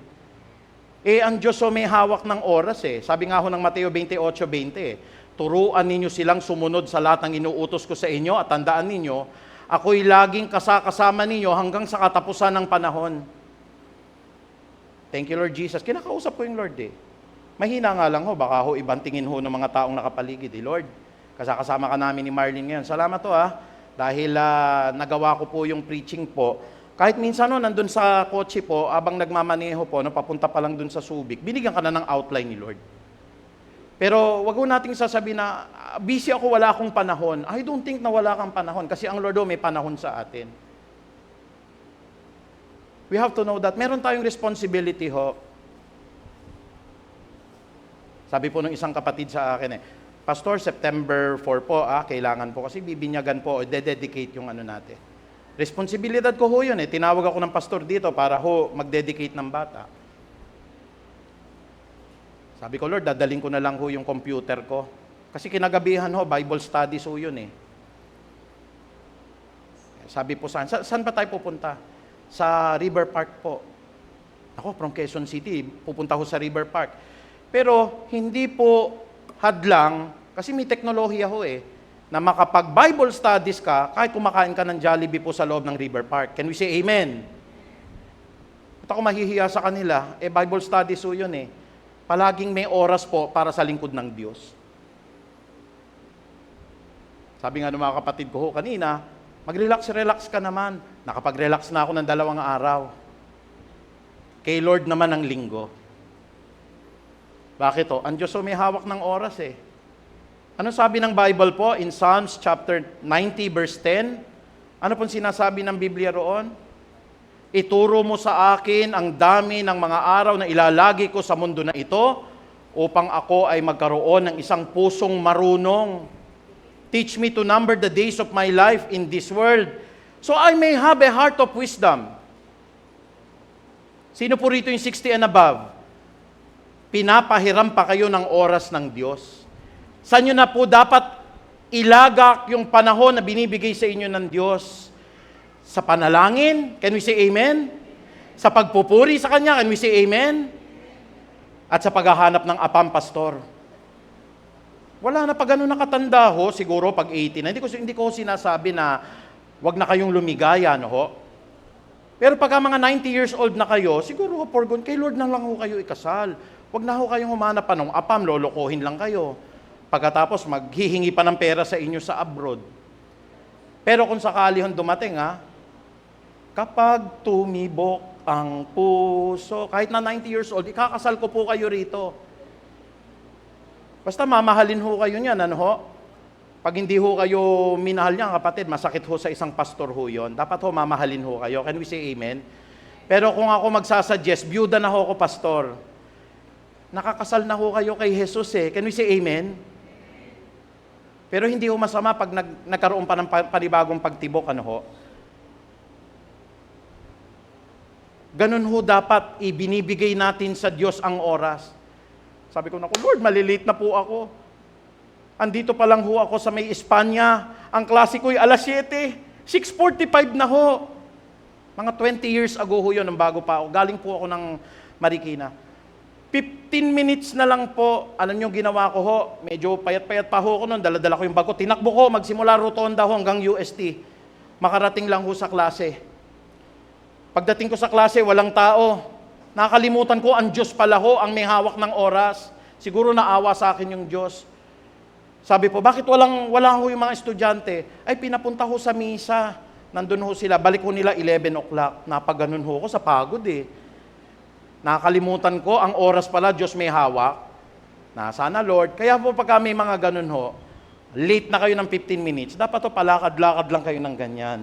Ang Diyos may hawak ng oras Sabi nga ho ng Mateo 28:20 turuan ninyo silang sumunod sa lahat ng inuutos ko sa inyo at tandaan ninyo, ako'y laging kasama ninyo hanggang sa katapusan ng panahon. Thank you, Lord Jesus. Kinakausap ko yung Lord Mahina nga lang baka ibang tingin ng mga taong nakapaligid Lord, kasama ka namin ni Marlene ngayon. Salamat dahil nagawa ko po yung preaching po. Kahit minsan nandun sa kotse po, abang nagmamaneho po, papunta pa lang dun sa Subic, binigyan ka na ng outline ni Lord. Pero wag ho nating sasabihin na, busy ako, wala akong panahon. I don't think na wala kang panahon, kasi ang Lord may panahon sa atin. We have to know that. Meron tayong responsibility Sabi po ng isang kapatid sa akin Pastor, September 4 po, kailangan po kasi bibinyagan po, dededicate yung natin. Responsibilidad ko yun Tinawag ako ng pastor dito para mag-dedicate ng bata. Sabi ko, Lord, dadaling ko na lang yung computer ko. Kasi kinagabihan Bible studies yun Sabi po saan pa tayo pupunta? Sa River Park po. Ako, from Quezon City, pupunta ko sa River Park. Pero hindi po hadlang, kasi may teknolohiya na makapag-Bible studies ka, kahit kumakain ka ng Jollibee po sa loob ng River Park. Can we say amen? At ako mahihiya sa kanila, Bible studies yun Palaging may oras po para sa lingkod ng Diyos. Sabi nga ng mga kapatid ko kanina, mag-relax ka naman. Nakapag-relax na ako ng 2 araw. Kay Lord naman ang linggo. Bakit Ang Diyos may hawak ng oras Ano sabi ng Bible po in Psalms chapter 90 verse 10? Ano pong sinasabi ng Biblia roon? Ituro mo sa akin ang dami ng mga araw na ilalagi ko sa mundo na ito upang ako ay magkaroon ng isang pusong marunong. Teach me to number the days of my life in this world, so I may have a heart of wisdom. Sino po rito yung 60 and above? Pinapahiram pa kayo ng oras ng Diyos. Saan nyo na po dapat ilagak yung panahon na binibigay sa inyo ng Diyos? Sa panalangin? Can we say amen? Sa pagpupuri sa Kanya, can we say amen? At sa paghahanap ng apam, pastor. Wala na pag ano nakatanda ho, siguro pag 80 na. Hindi ko sinasabi na wag na kayong lumigaya, no ho. Pero pagka mga 90 years old na kayo, siguro ho, for good, kay Lord na lang ho kayo ikasal. Wag na ho kayong humanap pa ng apam, lolokohin lang kayo. Pagkatapos, maghihingi pa ng pera sa inyo sa abroad. Pero kung sakali hon dumating, kapag tumibok ang puso, kahit na 90 years old, ikakasal ko po kayo rito. Basta mamahalin ho kayo niyan, ano ho? Pag hindi ho kayo minahal niya, kapatid, masakit ho sa isang pastor ho yun. Dapat ho mamahalin ho kayo. Can we say amen? Pero kung ako magsasuggest, byuda na ho ako, pastor. Nakakasal na ho kayo kay Jesus eh. Can we say amen? Pero hindi ho masama pag nagkaroon pa ng panibagong pagtibok, ano ho? Ganun ho dapat ibinibigay natin sa Diyos ang oras. Sabi ko, naku Lord, malilate na po ako. Andito pa lang ho ako sa may Espanya. Ang klase ko'y alas 7. 6:45 na ho. Mga 20 years ago ho yun, nang bago pa ako. Galing po ako ng Marikina. 15 minutes na lang po, alam nyo ginawa ko ho, medyo payat-payat pa ho ako noon, dala-dala ko yung bag ko. Tinakbo ko, magsimula rotonda ho hanggang UST. Makarating lang ho sa klase. Pagdating ko sa klase, walang tao. Nakalimutan ko, ang Diyos pala ho, ang may hawak ng oras. Siguro naawa sa akin yung Diyos. Sabi po, bakit wala ho yung mga estudyante? Ay, pinapunta ho sa misa. Nandun ho sila, balik ho nila 11 o'clock. Napaganon ho ko sa pagod eh. Nakalimutan ko, ang oras pala, Diyos may hawak. Sana Lord. Kaya po pagka may mga ganun ho, late na kayo ng 15 minutes, dapat ho palakad-lakad lang kayo ng ganyan.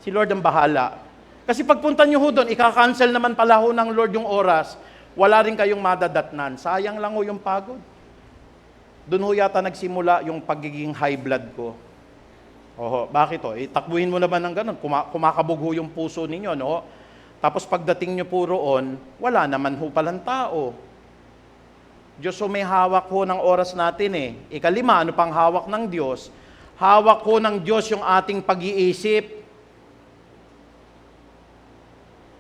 Si Lord ang bahala. Kasi pagpunta nyo ho doon, ika-cancel naman pala ho ng Lord yung oras, wala rin kayong madadatnan. Sayang lang ho yung pagod. Doon ho yata nagsimula yung pagiging high blood ko. Oho, bakit ho? Takbuhin mo naman ng ganun, kumakabog ho yung puso ninyo, no? Tapos pagdating nyo po roon, wala naman ho palang tao. Diyos ho may hawak ho ng oras natin eh. Ikalima, ano pang hawak ng Diyos? Hawak ho ng Diyos yung ating pag-iisip.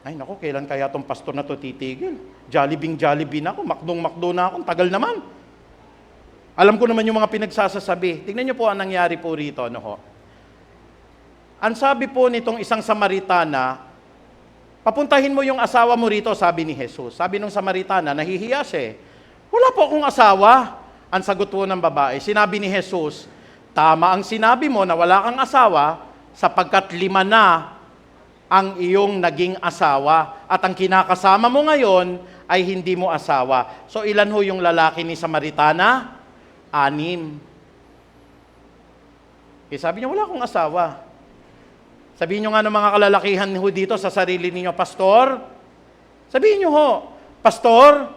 Ay, naku, kailan kaya tong pastor na to titigil? Jollibee na ako, makdong na ako, tagal naman. Alam ko naman yung mga pinagsasasabi. Tingnan niyo po ang nangyari po rito, no ho. Ang sabi po nitong isang Samaritana, papuntahin mo yung asawa mo rito, sabi ni Jesus. Sabi nung Samaritana, nahihiya siya eh. Wala po akong asawa. Ang sagot po ng babae, sinabi ni Jesus, tama ang sinabi mo na wala kang asawa, sapagkat 5 na ang iyong naging asawa. At ang kinakasama mo ngayon ay hindi mo asawa. So ilan ho yung lalaki ni Samaritana? 6. Sabi niya, wala akong asawa. Sabihin niyo nga ng mga kalalakihan ho dito sa sarili ninyo, Pastor, sabihin niyo ho, Pastor,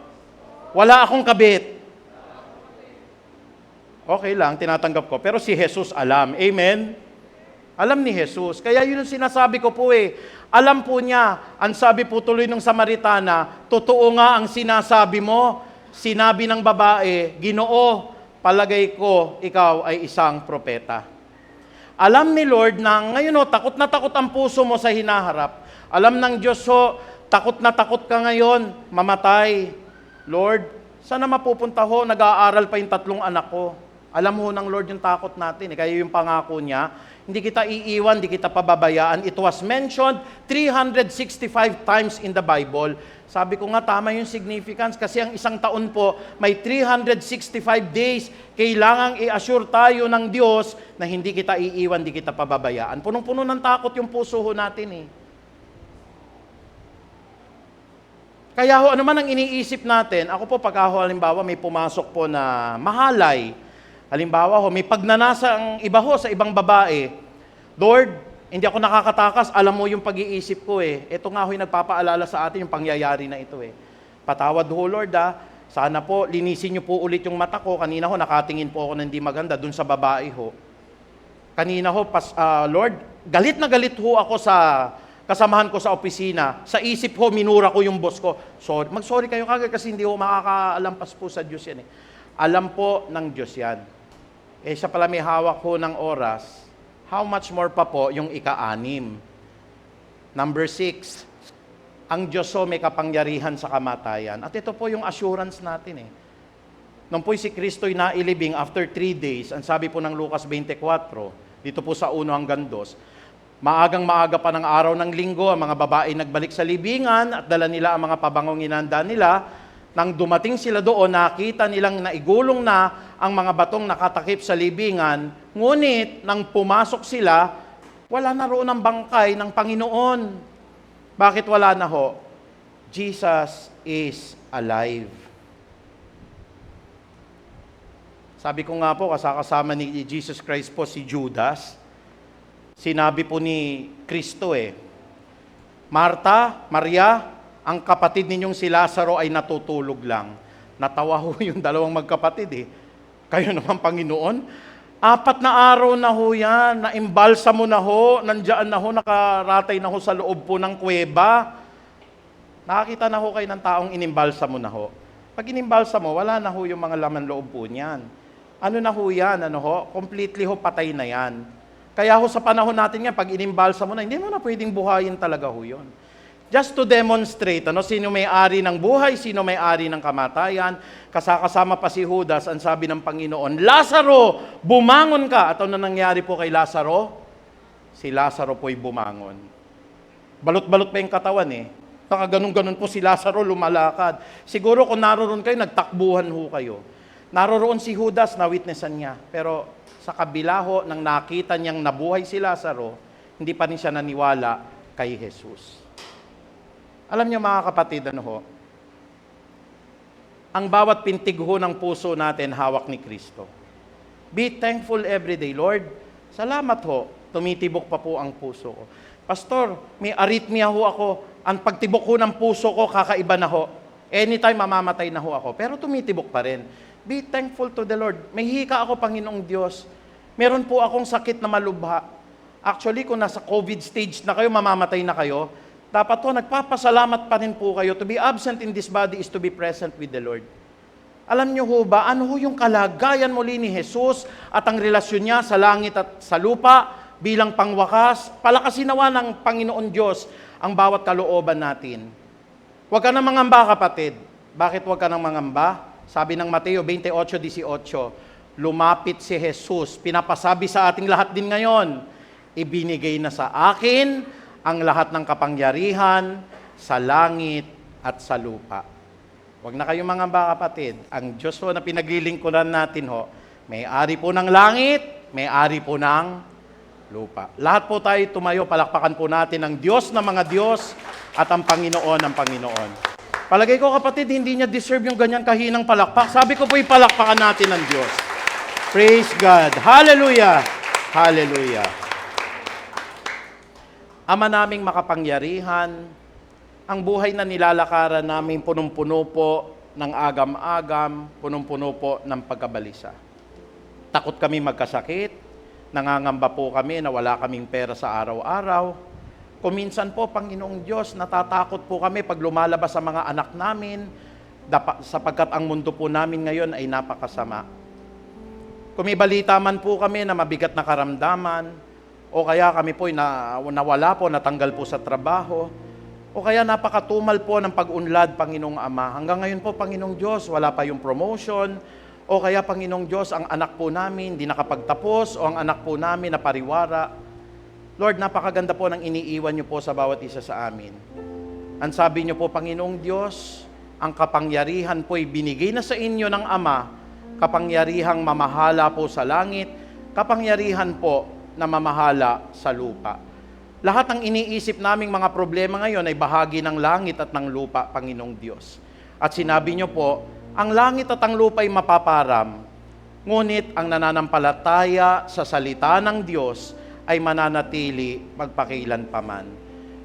wala akong kabit. Okay lang, tinatanggap ko. Pero si Jesus alam. Amen? Alam ni Jesus. Kaya yun ang sinasabi ko po eh. Alam po niya. Ang sabi po tuloy ng Samaritana, totoo nga ang sinasabi mo. Sinabi ng babae, Ginoo, palagay ko, ikaw ay isang propeta. Alam ni Lord na ngayon takot na takot ang puso mo sa hinaharap. Alam ng Diyos takot na takot ka ngayon, mamatay. Lord, sana mapupunta ho, nag-aaral pa yung 3 anak ko. Alam ho ng Lord yung takot natin. Kaya yung pangako niya, hindi kita iiwan, hindi kita pababayaan. It was mentioned 365 times in the Bible. Sabi ko nga, tama yung significance kasi ang isang taon po, may 365 days. Kailangang i-assure tayo ng Diyos na hindi kita iiwan, hindi kita pababayaan. Punong-puno ng takot yung puso ho natin eh. Kaya ho, ano man ang iniisip natin, ako po pagka ho, halimbawa may pumasok po na mahalay, halimbawa ho, may pagnanasa ang iba ho sa ibang babae, Lord, hindi ako nakakatakas, alam mo yung pag-iisip ko eh. Ito nga ho'y nagpapaalala sa atin yung pangyayari na ito eh. Patawad ho Lord sana po linisin niyo po ulit yung mata ko. Kanina ho nakatingin po ako na hindi maganda dun sa babae ho. Kanina ho, Lord, galit na galit ho ako sa kasamahan ko sa opisina. Sa isip ho, minura ko yung boss ko. Sorry, mag-sorry kayo kagad kasi hindi ho makakaalampas po sa Diyos yan eh. Alam po ng Diyos yan. Siya pala may hawak ho ng oras. How much more pa po yung ika-6? Number 6. ang Diyos may kapangyarihan sa kamatayan. At ito po yung assurance natin eh. Nung po si Kristo'y nailibing after 3 days, ang sabi po ng Lucas 24, dito po sa 1 hanggang 2, maagang maaga pa ng araw ng linggo, ang mga babae nagbalik sa libingan at dala nila ang mga pabangong inanda nila. Nang dumating sila doon, nakita nilang naigulong na ang mga batong nakatakip sa libingan, ngunit nang pumasok sila, wala na roon ang bangkay ng Panginoon. Bakit wala na ho? Jesus is alive. Sabi ko nga po, kasama ni Jesus Christ po si Judas. Sinabi po ni Kristo Marta, Maria, ang kapatid ninyong si Lazaro ay natutulog lang. Natawa ho yung dalawang magkapatid Kayo naman, Panginoon, 4 na araw na ho yan, naimbalsa mo na ho, nandiyan na ho, nakaratay na ho sa loob po ng kuweba. Nakakita na ho kayo ng taong inimbalsa mo na ho. Pag inimbalsa mo, wala na ho yung mga laman loob po niyan. Ano na ho yan? Completely ho, patay na yan. Kaya ho sa panahon natin nga, pag inimbalsa mo na, hindi mo na pwedeng buhayin talaga ho yun. Just to demonstrate, sino may-ari ng buhay, sino may-ari ng kamatayan. Kasama pa si Judas, ang sabi ng Panginoon, Lazaro, bumangon ka. At ano nangyari po kay Lazaro? Si Lazaro po'y bumangon. Balot-balot pa yung katawan Nakaganon-ganon po si Lazaro, lumalakad. Siguro kung naroon kayo, nagtakbuhan ho kayo. Naroon si Judas, na-witnessan niya. Pero sa kabila ho, nang nakita niyang nabuhay si Lazaro, hindi pa rin siya naniwala kay Jesus. Alam niyo mga kapatid, ang bawat pintig ho ng puso natin hawak ni Kristo. Be thankful every day, Lord. Salamat ho, tumitibok pa po ang puso ko. Pastor, may arrhythmia ho ako. Ang pagtibok ho ng puso ko, kakaiba na ho. Anytime mamamatay na ho ako, pero tumitibok pa rin. Be thankful to the Lord. May hika ako, Panginoong Diyos. Meron po akong sakit na malubha. Actually, kung nasa COVID stage na kayo, mamamatay na kayo, dapat po, nagpapasalamat pa rin po kayo. To be absent in this body is to be present with the Lord. Alam niyo ho ba, ano ho yung kalagayan muli ni Jesus at ang relasyon niya sa langit at sa lupa bilang pangwakas? Palakasin nawa ng Panginoon Diyos ang bawat kalooban natin. Huwag ka nang mangamba, kapatid. Bakit huwag ka nang mangamba? Sabi ng Mateo 28:18, lumapit si Jesus. Pinapasabi sa ating lahat din ngayon, ibinigay na sa akin ang lahat ng kapangyarihan sa langit at sa lupa. Huwag na kayong mangamba, kapatid. Ang Diyos ho na pinaglilingkuran natin may-ari po ng langit, may-ari po ng lupa. Lahat po tayo tumayo, palakpakan po natin ang Diyos na mga Diyos at ang Panginoon ng Panginoon. Palagay ko, kapatid, hindi niya deserve yung ganyan kahinang palakpak. Sabi ko po, ipalakpakan natin ang Diyos. Praise God. Hallelujah. Hallelujah. Ama naming makapangyarihan, ang buhay na nilalakaran namin punong-puno po ng agam-agam, punong-puno po ng pagkabalisa. Takot kami magkasakit, nangangamba po kami na wala kaming pera sa araw-araw. Kuminsan po, Panginoong Diyos, natatakot po kami pag lumalabas sa mga anak namin, sapagkat ang mundo po namin ngayon ay napakasama. Kung may balita man po kami na mabigat na karamdaman, o kaya kami po nawala po, natanggal po sa trabaho, o kaya napakatumal po ng pag-unlad, Panginoong Ama. Hanggang ngayon po, Panginoong Diyos, wala pa yung promotion, o kaya, Panginoong Diyos, ang anak po namin di nakapagtapos, o ang anak po namin na pariwara. Lord, napakaganda po ng iniiwan niyo po sa bawat isa sa amin. Ang sabi niyo po, Panginoong Diyos, ang kapangyarihan po'y binigay na sa inyo ng Ama, kapangyarihang mamahala po sa langit, kapangyarihan po na mamahala sa lupa. Lahat ng iniisip naming mga problema ngayon ay bahagi ng langit at ng lupa, Panginoong Diyos. At sinabi niyo po, ang langit at ang lupa ay mapaparam, ngunit ang nananampalataya sa salita ng Diyos ay mananatili magpakilanpaman.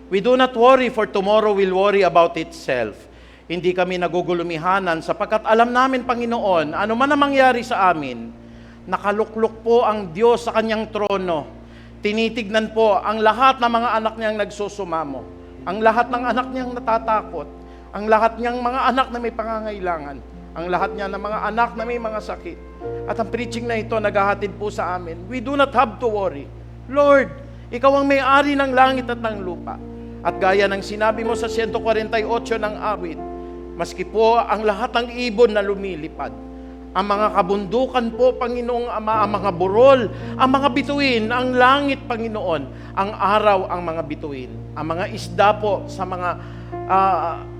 We do not worry, for tomorrow will worry about itself. Hindi kami nagugulumihanan sapagkat alam namin, Panginoon, ano man ang mangyari sa amin, nakaluklok po ang Diyos sa kanyang trono. Tinitignan po ang lahat ng mga anak niyang nagsusumamo, ang lahat ng anak niyang natatakot, ang lahat niyang mga anak na may pangangailangan, ang lahat niya ng mga anak na may mga sakit. At ang preaching na ito naghahatid po sa amin. We do not have to worry. Lord, Ikaw ang may-ari ng langit at ng lupa. At gaya ng sinabi mo sa 148 ng awit, maski po ang lahat ng ibon na lumilipad, ang mga kabundukan po, Panginoong Ama, ang mga burol, ang mga bituin, ang langit, Panginoon, ang araw, ang mga bituin, ang mga isda po sa mga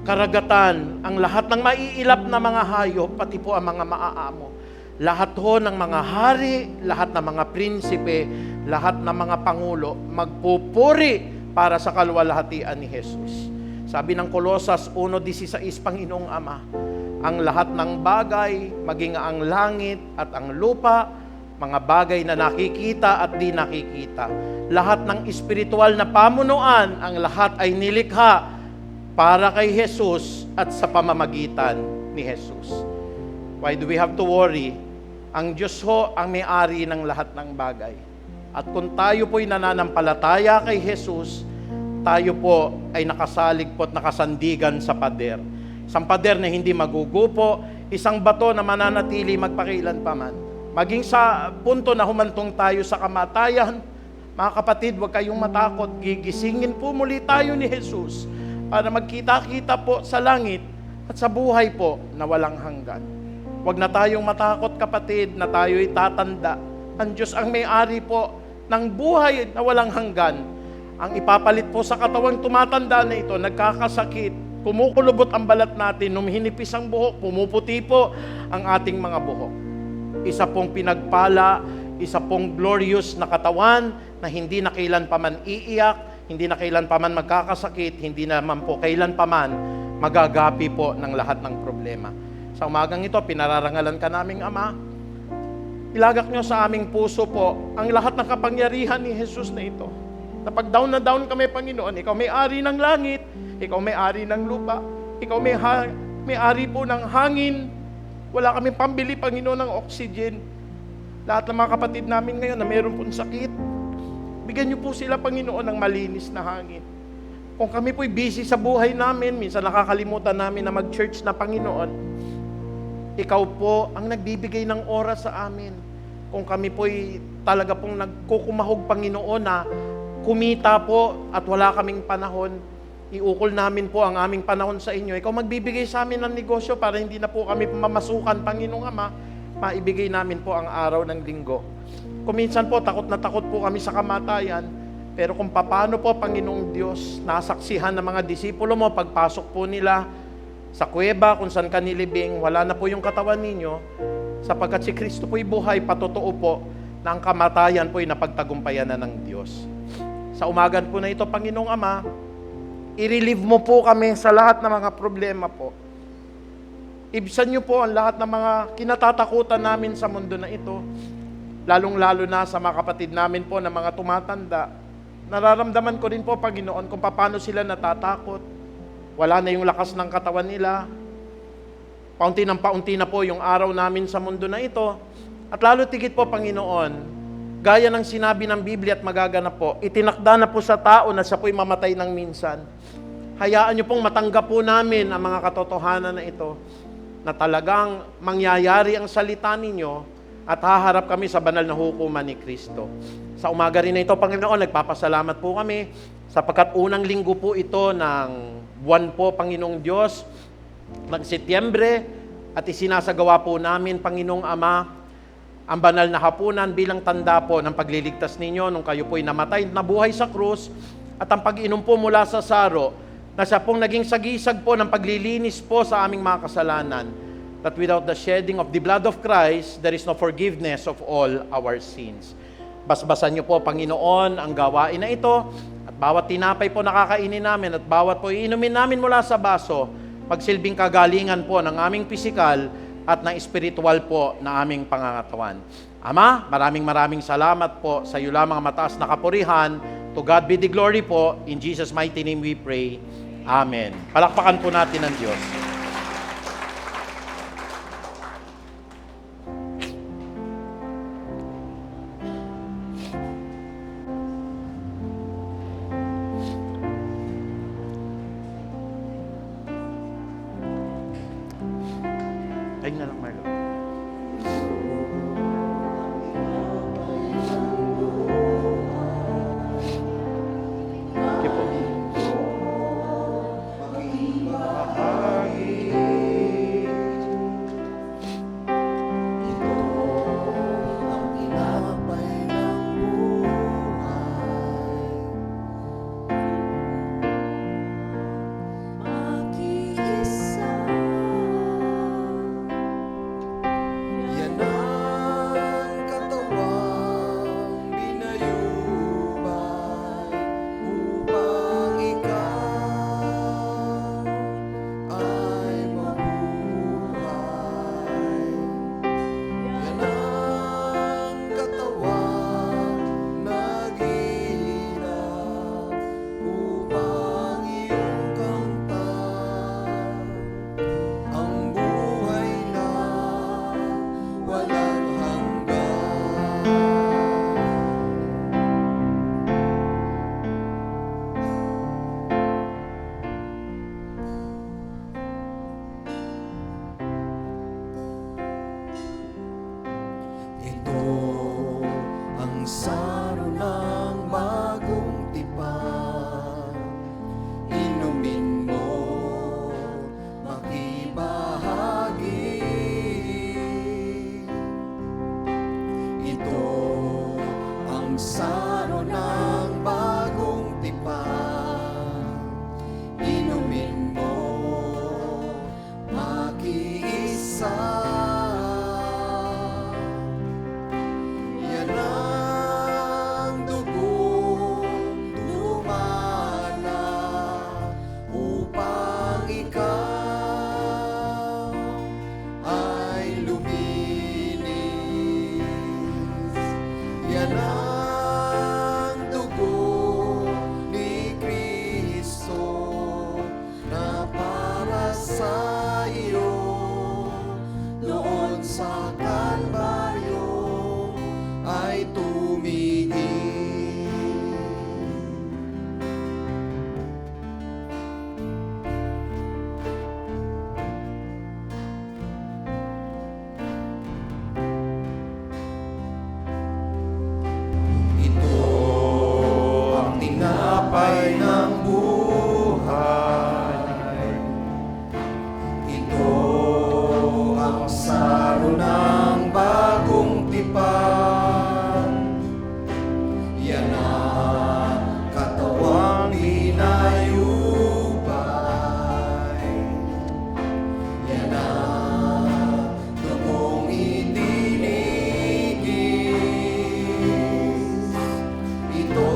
karagatan, ang lahat ng maiilap na mga hayop, pati po ang mga maaamo. Lahat ho ng mga hari, lahat ng mga prinsipe, lahat ng mga pangulo, magpupuri para sa kaluwalhatian ni Jesus. Sabi ng Kolosas 1:16, Panginoong Ama, ang lahat ng bagay, maging ang langit at ang lupa, mga bagay na nakikita at di nakikita, lahat ng espiritual na pamunuan, ang lahat ay nilikha para kay Jesus at sa pamamagitan ni Jesus. Why do we have to worry? Ang Diyos ho ang may-ari ng lahat ng bagay. At kung tayo po'y nananampalataya kay Jesus, tayo po ay nakasalig po at nakasandigan sa pader. Isang pader na hindi magugupo, isang bato na mananatili magpakilanpaman. Maging sa punto na humantong tayo sa kamatayan, mga kapatid, huwag kayong matakot. Gigisingin po muli tayo ni Jesus para magkita-kita po sa langit at sa buhay po na walang hanggan. Huwag na tayong matakot, kapatid, na tayo'y tatanda. Ang Diyos ang may-ari po ng buhay na walang hanggan. Ang ipapalit po sa katawang tumatanda na ito, nagkakasakit, kumukulubot ang balat natin, humihinipis ang buhok, pumuputi po ang ating mga buhok. Isa pong pinagpala, isa pong glorious na katawan na hindi na kailanpaman iiyak, hindi na kailanpaman magkakasakit, hindi naman po kailanpaman magagapi po ng lahat ng problema. Sa umagang ito, pinararangalan ka naming Ama. Ilagak nyo sa aming puso po ang lahat ng kapangyarihan ni Jesus na ito. Na pag down na down kami, Panginoon, Ikaw may-ari ng langit, Ikaw may-ari ng lupa, Ikaw may-ari po ng hangin. Wala kami pambili, Panginoon, ng oxygen. Lahat ng mga kapatid namin ngayon na mayroon pong sakit, bigyan niyo po sila, Panginoon, ng malinis na hangin. Kung kami po'y busy sa buhay namin, minsan nakakalimutan namin na mag-church na, Panginoon, Ikaw po ang nagbibigay ng oras sa amin. Kung kami po'y talaga pong nagkukumahog, Panginoon, na kumita po at wala kaming panahon, iukol namin po ang aming panahon sa inyo. Ikaw magbibigay sa amin ng negosyo para hindi na po kami mamasukan, Panginoong Ama, maibigay namin po ang araw ng linggo. Kung minsan po, takot na takot po kami sa kamatayan, pero kung paano po, Panginoong Diyos, nasaksihan ng mga disipulo mo, pagpasok po nila sa kuweba, kung saan ka nilibing, wala na po yung katawan ninyo, sapagkat si Kristo po'y buhay, patotoo po, na ang kamatayan po'y napagtagumpayan na ng Diyos. Sa umagan po na ito, Panginoong Ama, i-relieve mo po kami sa lahat ng mga problema po. Ibsan niyo po ang lahat ng mga kinatatakutan namin sa mundo na ito, lalong-lalo na sa mga kapatid namin po na mga tumatanda. Nararamdaman ko rin po, Panginoon, kung paano sila natatakot. Wala na yung lakas ng katawan nila. Paunti ng paunti na po yung araw namin sa mundo na ito. At lalo tigit po, Panginoon, gaya ng sinabi ng Biblia at magaganap po, itinakda na po sa tao na siya po'y mamatay ng minsan. Hayaan niyo pong matanggap po namin ang mga katotohanan na ito, na talagang mangyayari ang salita ninyo at haharap kami sa banal na hukuman ni Kristo. Sa umaga rin na ito, Panginoon, nagpapasalamat po kami sapagkat unang linggo po ito ng buwan po, Panginoong Diyos, ng Setyembre, at isinasagawa po namin, Panginoong Ama, ang banal na hapunan bilang tanda po ng pagliligtas ninyo nung kayo po'y namatay, nabuhay sa krus, at ang pag-inom po mula sa saro, na siya pong naging sagisag po ng paglilinis po sa aming mga kasalanan, that without the shedding of the blood of Christ, there is no forgiveness of all our sins. Basbasan niyo po, Panginoon, ang gawain na ito, at bawat tinapay po nakakainin namin, at bawat po iinumin namin mula sa baso, pagsilbing kagalingan po ng aming pisikal at ng espiritual po na aming pangangatawan. Ama, maraming salamat po sa iyo lamang mataas na kapurihan. To God be the glory po. In Jesus' mighty name we pray. Amen. Palakpakan po natin ang Diyos. Ayun na lang, Marlo. Okay po. araw ng bagong tipan, inumin mo, mag-iisa. Yan ang dugong lumana upang ikaw ay luminis. Yan ang dugo ni Kristo na para sa iyo noon sa Kalbaryo ay tumigil. Ito ang tinapay ng buhay. Ito ang saro ng bagong tipan. Yan ang katawang pinayubay. Yan ang dugong itinigis. Ito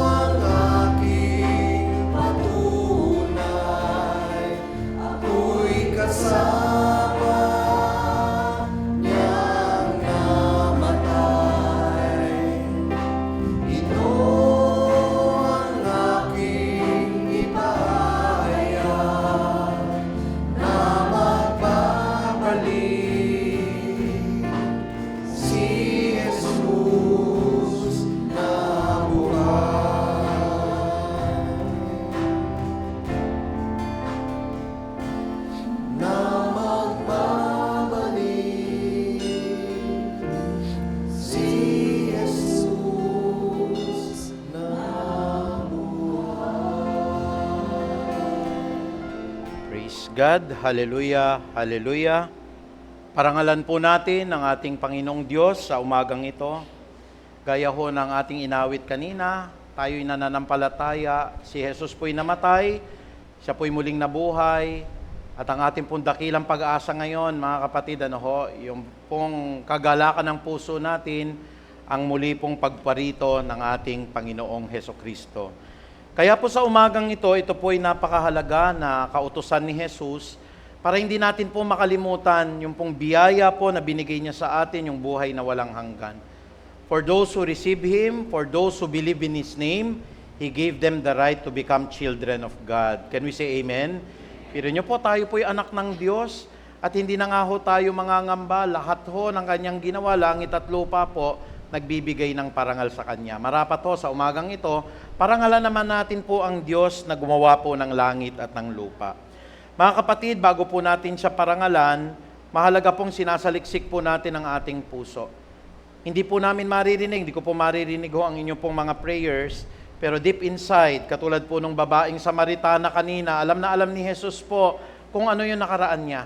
ang aking patunay. Ako'y kasama niyang namatay. Ito ang aking ipahayag na magbabalik si Jesus na buhay. Na magbabalik si Jesus na Praise God. Hallelujah. Hallelujah. Parangalan po natin ang ating Panginoong Diyos sa umagang ito. Gaya ho ng ating inawit kanina, tayo'y nananampalataya, si Jesus po'y namatay, siya po'y muling nabuhay, at ang ating pong dakilang pag-asa ngayon, mga kapatid, ano ho, yung pong kagalakan ng puso natin, ang muli pong pagparito ng ating Panginoong Hesukristo. Kaya po sa umagang ito po'y napakahalaga na kautusan ni Jesus para hindi natin po makalimutan yung pong biyaya po na binigay niya sa atin, yung buhay na walang hanggan. For those who receive Him, for those who believe in His name, He gave them the right to become children of God. Can we say amen? Pero nyo po, tayo po'y anak ng Diyos at hindi na nga ho tayo mangangamba. Lahat ho ng Kanyang ginawa, langit at lupa po, nagbibigay ng parangal sa Kanya. Marapat ho sa umagang ito, parangalan naman natin po ang Diyos na gumawa po ng langit at ng lupa. Mga kapatid, bago po natin siya parangalan, mahalaga pong sinasaliksik po natin ang ating puso. Hindi po namin maririnig, hindi ko po maririnig ho ang inyong pong mga prayers, pero deep inside, katulad po nung babaeng Samaritana kanina, alam na alam ni Jesus po kung ano yung nakaraan niya.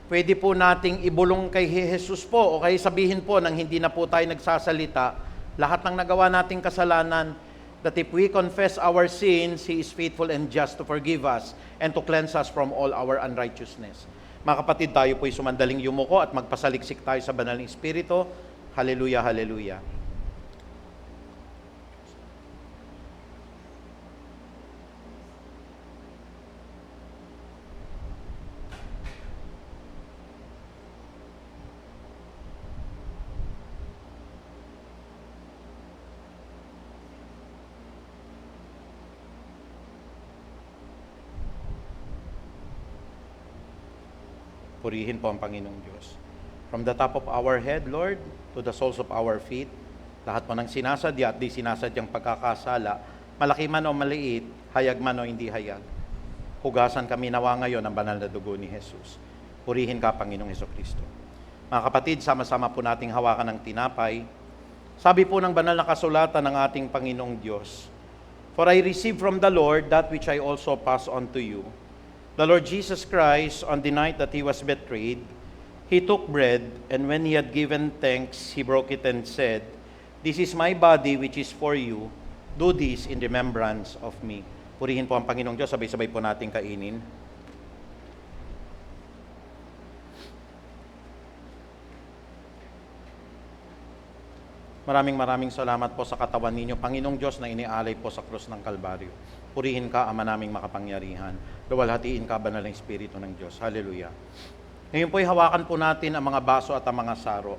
Pwede po nating ibulong kay Jesus po o kaya sabihin po nang hindi na po tayo nagsasalita, lahat ng nagawa nating kasalanan, that if we confess our sins, He is faithful and just to forgive us and to cleanse us from all our unrighteousness. Mga kapatid, tayo po'y sumandaling yumuko at magpasaliksik tayo sa Banal ng Espiritu. Hallelujah, hallelujah. Purihin po ang Panginoong Diyos. From the top of our head, Lord, to the soles of our feet, lahat po ng sinasadya at di sinasadyang pagkakasala, malaki man o maliit, hayag man o hindi hayag. Hugasan kami nawa ngayon ang banal na dugo ni Jesus. Purihin ka, Panginoong Hesukristo. Mga kapatid, sama-sama po nating hawakan ng tinapay. Sabi po ng banal na kasulatan ng ating Panginoong Diyos, For I received from the Lord that which I also pass on to you. The Lord Jesus Christ, on the night that He was betrayed, He took bread, and when He had given thanks, He broke it and said, This is my body which is for you. Do this in remembrance of me. Purihin po ang Panginoong Diyos. Sabay-sabay po natin kainin. Maraming salamat po sa katawan ninyo, Panginoong Diyos, na inialay po sa krus ng Kalbaryo. Purihin ka, Ama naming makapangyarihan. Luwalhatiin ka, Banal na Espiritu ng Diyos. Hallelujah. Ngayon po'y hawakan po natin ang mga baso at ang mga saro.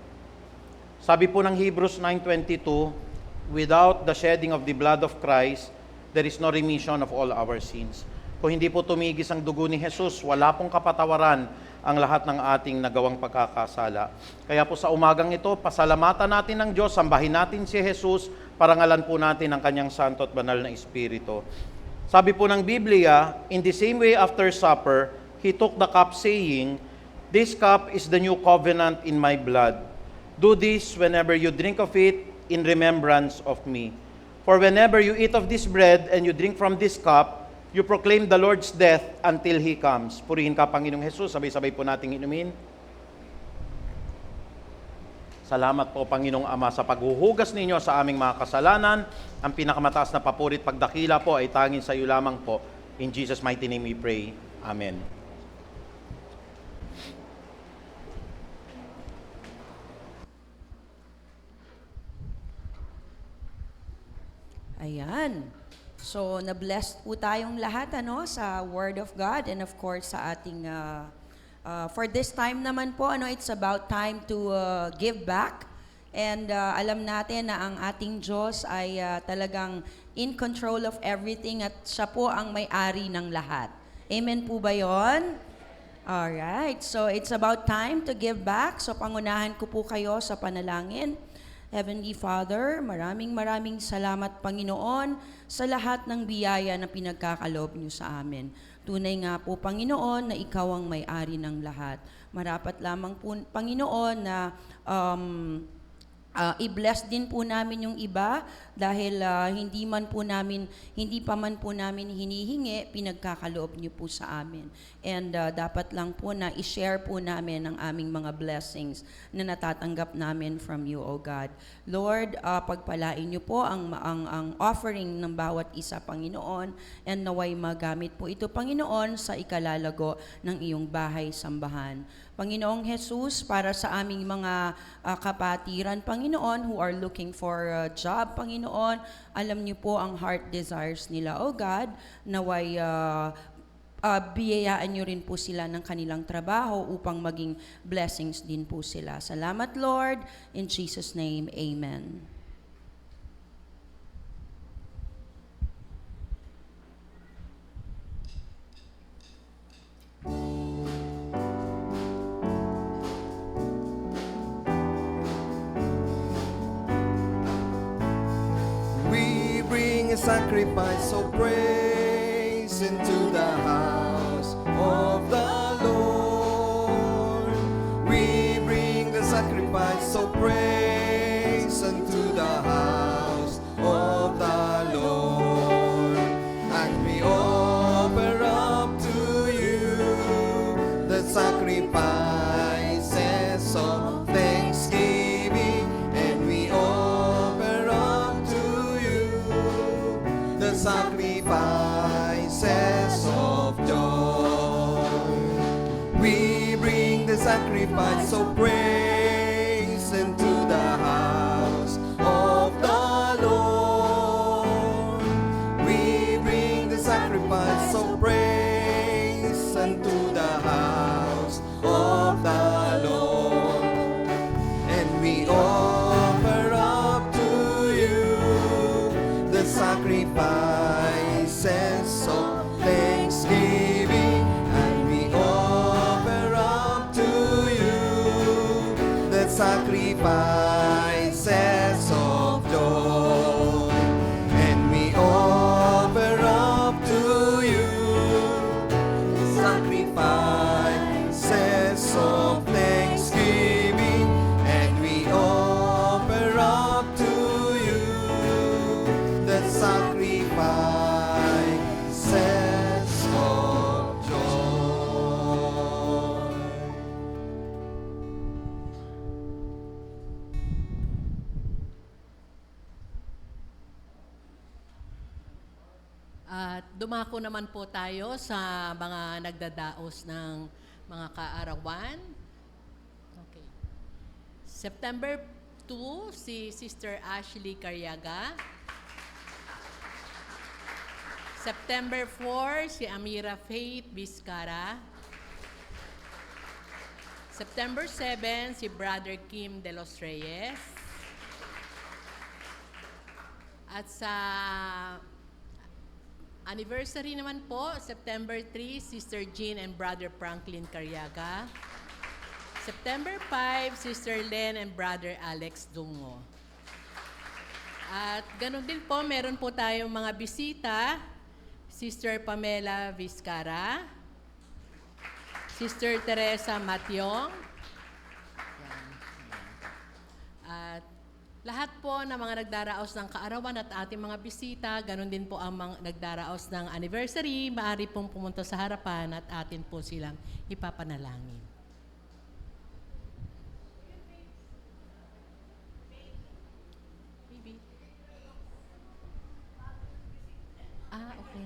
Sabi po ng Hebrews 9:22, without the shedding of the blood of Christ, there is no remission of all our sins. Kung hindi po tumigis ang dugo ni Jesus, wala pong kapatawaran ang lahat ng ating nagawang pagkakasala. Kaya po sa umagang ito, pasalamatan natin ng Diyos, sambahin natin si Jesus, parangalan po natin ang kanyang santo at banal na Espiritu. Sabi po ng Biblia, in the same way after supper, he took the cup saying, this cup is the new covenant in my blood. Do this whenever you drink of it in remembrance of me. For whenever you eat of this bread and you drink from this cup, you proclaim the Lord's death until He comes. Purihin ka, Panginoong Jesus. Sabay-sabay po nating inumin. Salamat po, Panginoong Ama, sa paghuhugas ninyo sa aming mga kasalanan. Ang pinakamataas na papuri at pagdakila po ay tanging sa iyo lamang po. In Jesus' mighty name we pray. Amen. Ayan. So, na-blessed po tayong lahat sa Word of God and of course sa ating, for this time naman po, it's about time to give back. And alam natin na ang ating Diyos ay talagang in control of everything at siya po ang may-ari ng lahat. Amen po ba yun? Alright, so it's about time to give back. So pangunahan ko po kayo sa panalangin. Heavenly Father, maraming salamat, Panginoon, sa lahat ng biyaya na pinagkakaloob niyo sa amin. Tunay nga po, Panginoon, na ikaw ang may-ari ng lahat. Marapat lamang po, Panginoon, na i-bless din po namin yung iba dahil hindi pa man po namin hinihingi, pinagkakaloob niyo po sa amin. And dapat lang po na i-share po namin ang aming mga blessings na natatanggap namin from you, O God. Lord, pagpalain niyo po ang offering ng bawat isa, Panginoon, and naway magamit po ito, Panginoon, sa ikalalago ng iyong bahay-sambahan. Panginoong Jesus, para sa aming mga kapatiran, Panginoon, who are looking for a job, Panginoon, alam niyo po ang heart desires nila, O God, naway biyayaan niyo rin po sila ng kanilang trabaho upang maging blessings din po sila. Salamat, Lord. In Jesus' name, Amen. We bring a sacrifice of praise into the house of the Lord. We bring the sacrifice of praise into the house of the Lord. And we offer up to you the sacrifices of thanksgiving, and we offer up to you the sacrifices of joy. We bring the sacrifice of praise into the house of the Lord. We bring the sacrifice of praise into the house of the Lord. And we offer up to you the sacrifices of thanksgiving, and we offer up to you the sacrifices of joy. And we offer up to you the sacrifices of thanksgiving, and we offer up to you the sacrifices of joy. At dumako naman po tayo sa mga nagdadaos ng mga kaarawan. Okay. September 2, si Sister Ashley Carriaga. September 4, si Amira Faith Vizcara. September 7, si Brother Kim de los Reyes. At sa anniversary naman po, September 3, Sister Jean and Brother Franklin Carriaga. September 5, Sister Len and Brother Alex Dungo. At ganun din po, meron po tayong mga bisita. Sister Pamela Vizcara, Sister Teresa Matyong, at lahat po ng mga nagdaraos ng kaarawan at ating mga bisita, ganun din po ang mga nagdaraos ng anniversary, maaari pong pumunta sa harapan at atin po silang ipapanalangin. Baby. Okay.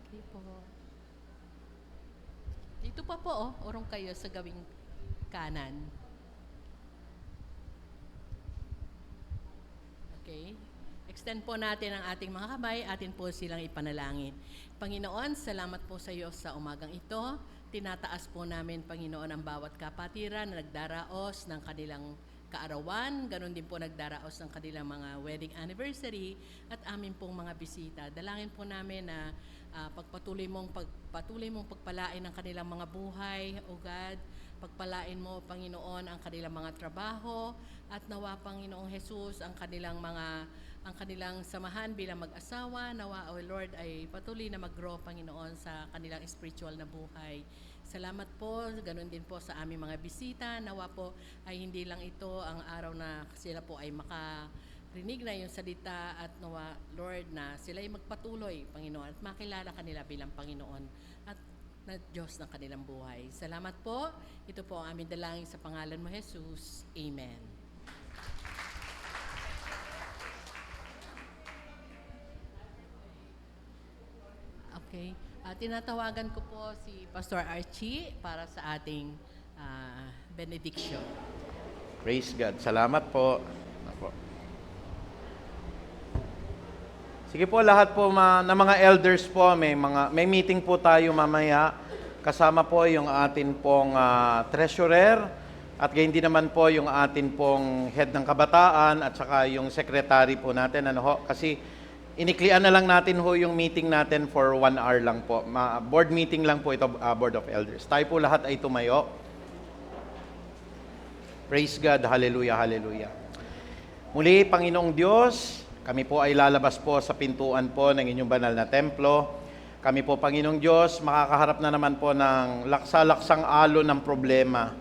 Okay po. Dito pa po, urong kayo sa gawing kanan. Okay. Extend po natin ang ating mga kamay, atin po silang ipanalangin. Panginoon, salamat po sa iyo sa umagang ito. Tinataas po namin, Panginoon, ang bawat kapatiran na nagdaraos ng kanilang kaarawan, ganun din po nagdaraos ng kanilang mga wedding anniversary at amin pong mga bisita. Dalangin po namin na patuloy mong pagpalain ang kanilang mga buhay, O God. Pagpalain mo, Panginoon, ang kanilang mga trabaho at nawa, Panginoong Jesus, ang kanilang samahan bilang mag-asawa. Nawa, O Lord, ay patuloy na mag-grow, Panginoon, sa kanilang spiritual na buhay. Salamat po, ganun din po sa aming mga bisita. Nawa po ay hindi lang ito ang araw na sila po ay makarinig na yung salita at nawa, Lord, na sila ay magpatuloy, Panginoon, at makilala kanila bilang Panginoon at na Diyos ng kanilang buhay. Salamat po. Ito po ang aming dalangin sa pangalan mo, Jesus. Amen. Okay. Tinatawagan ko po si Pastor Archie para sa ating benediction. Praise God. Salamat po. Ako. Sige po, lahat po na mga elders po, may meeting po tayo mamaya. Kasama po yung atin pong treasurer at gayon din naman po yung atin pong head ng kabataan at saka yung secretary po natin. Kasi iniklian na lang natin ho yung meeting natin for 1 hour lang po. Board meeting lang po ito, Board of Elders. Tayo po lahat ay tumayo. Praise God. Hallelujah, hallelujah. Muli, Panginoong Diyos, kami po ay lalabas po sa pintuan po ng inyong banal na templo. Kami po, Panginoong Diyos, makakaharap na naman po ng laksa-laksang alon ng problema.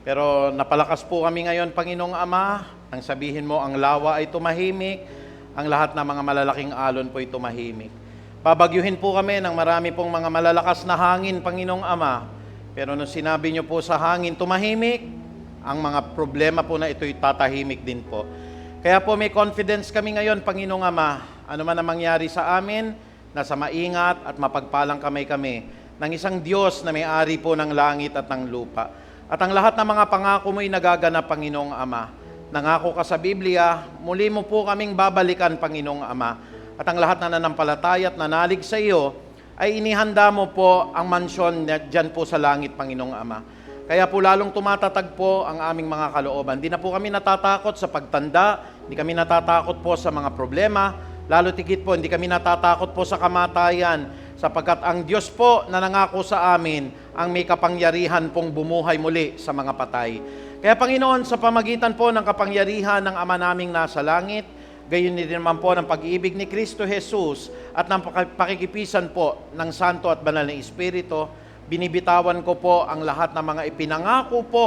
Pero napalakas po kami ngayon, Panginoong Ama, nang sabihin mo ang lawa ay tumahimik, ang lahat ng mga malalaking alon po ay tumahimik. Babagyuhin po kami ng marami pong mga malalakas na hangin, Panginoong Ama. Pero nung sinabi niyo po sa hangin tumahimik, ang mga problema po na ito'y tatahimik din po. Kaya po may confidence kami ngayon, Panginoong Ama, ano man ang mangyari sa amin, nasa maingat at mapagpalang kami ng isang Diyos na may-ari po ng langit at ng lupa. At ang lahat ng mga pangako mo'y nagaganap, Panginoong Ama. Nangako ka sa Biblia, muli mo po kaming babalikan, Panginoong Ama. At ang lahat na nanampalataya at nanalig sa iyo, ay inihanda mo po ang mansyon dyan po sa langit, Panginoong Ama. Kaya po lalong tumatatag po ang aming mga kalooban. Di na po kami natatakot sa pagtanda, di kami natatakot po sa mga problema, lalo tigit po, hindi kami natatakot po sa kamatayan, sapagkat ang Diyos po na nangako sa amin, ang may kapangyarihan pong bumuhay muli sa mga patay. Kaya Panginoon, sa pamagitan po ng kapangyarihan ng Ama naming nasa langit, gayon din naman po ng pag-ibig ni Kristo Jesus at ng pakikipisan po ng Santo at Banal na Espiritu, binibitawan ko po ang lahat ng mga ipinangako po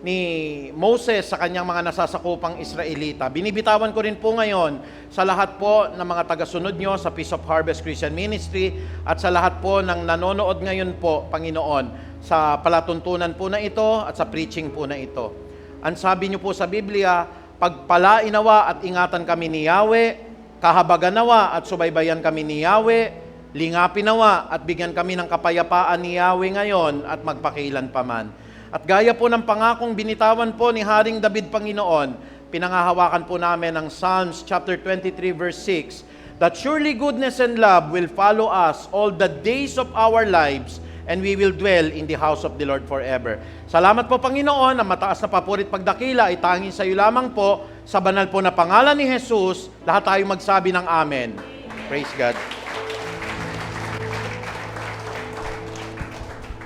ni Moses sa kanyang mga nasasakupang Israelita. Binibitawan ko rin po ngayon sa lahat po ng mga tagasunod nyo sa Peace of Harvest Christian Ministry at sa lahat po ng nanonood ngayon po, Panginoon, sa palatuntunan po na ito at sa preaching po na ito. Ang sabi niyo po sa Biblia, pagpalain nawa at ingatan kami ni Yahweh, kahabagan nawa at subaybayan kami ni Yahweh, lingapin nawa at bigyan kami ng kapayapaan ni Yahweh ngayon at magpakailan paman. At gaya po ng pangakong binitawan po ni Haring David Panginoon, pinangahawakan po namin ang Psalms chapter 23 verse 6, that surely goodness and love will follow us all the days of our lives, and we will dwell in the house of the Lord forever. Salamat po, Panginoon, ang mataas na papurit pagdakila ay tanging sa iyo lamang po, sa banal po na pangalan ni Jesus, lahat tayo magsabi ng Amen. Praise God.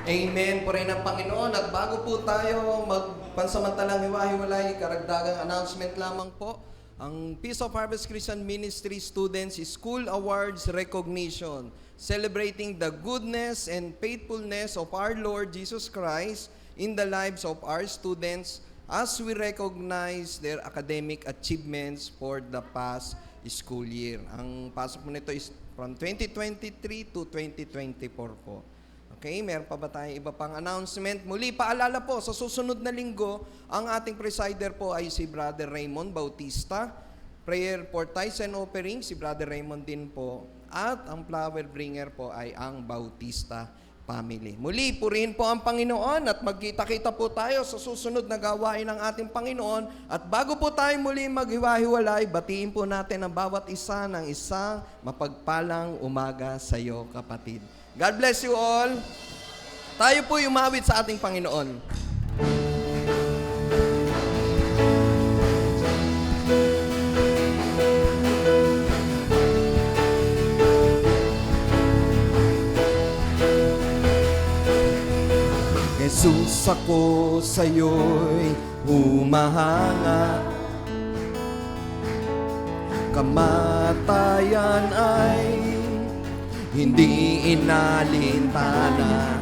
Amen po rin ang Panginoon. At bago po tayo magpansamantalang hiwa-hiwalay, karagdagang announcement lamang po. Ang Peace of Harvest Christian Ministry Students School Awards Recognition, celebrating the goodness and faithfulness of our Lord Jesus Christ in the lives of our students as we recognize their academic achievements for the past school year. Ang pasok po nito is from 2023 to 2024 po. Okay, meron pa ba tayong iba pang announcement? Muli, paalala po, sa susunod na linggo, ang ating presider po ay si Brother Raymond Bautista. Prayer for tithes and offering, si Brother Raymond din po. At ang flower bringer po ay ang Bautista family. Muli, purihin po ang Panginoon at magkita-kita po tayo sa susunod na gawain ng ating Panginoon. At bago po tayo muli maghiwa-hiwalay, batiin po natin ang bawat isa ng isang mapagpalang umaga sa iyo, kapatid. God bless you all. Tayo po umawit sa ating Panginoon. Jesus, ako sa'yo'y humahanga. Kamatayan ay hindi inalintana.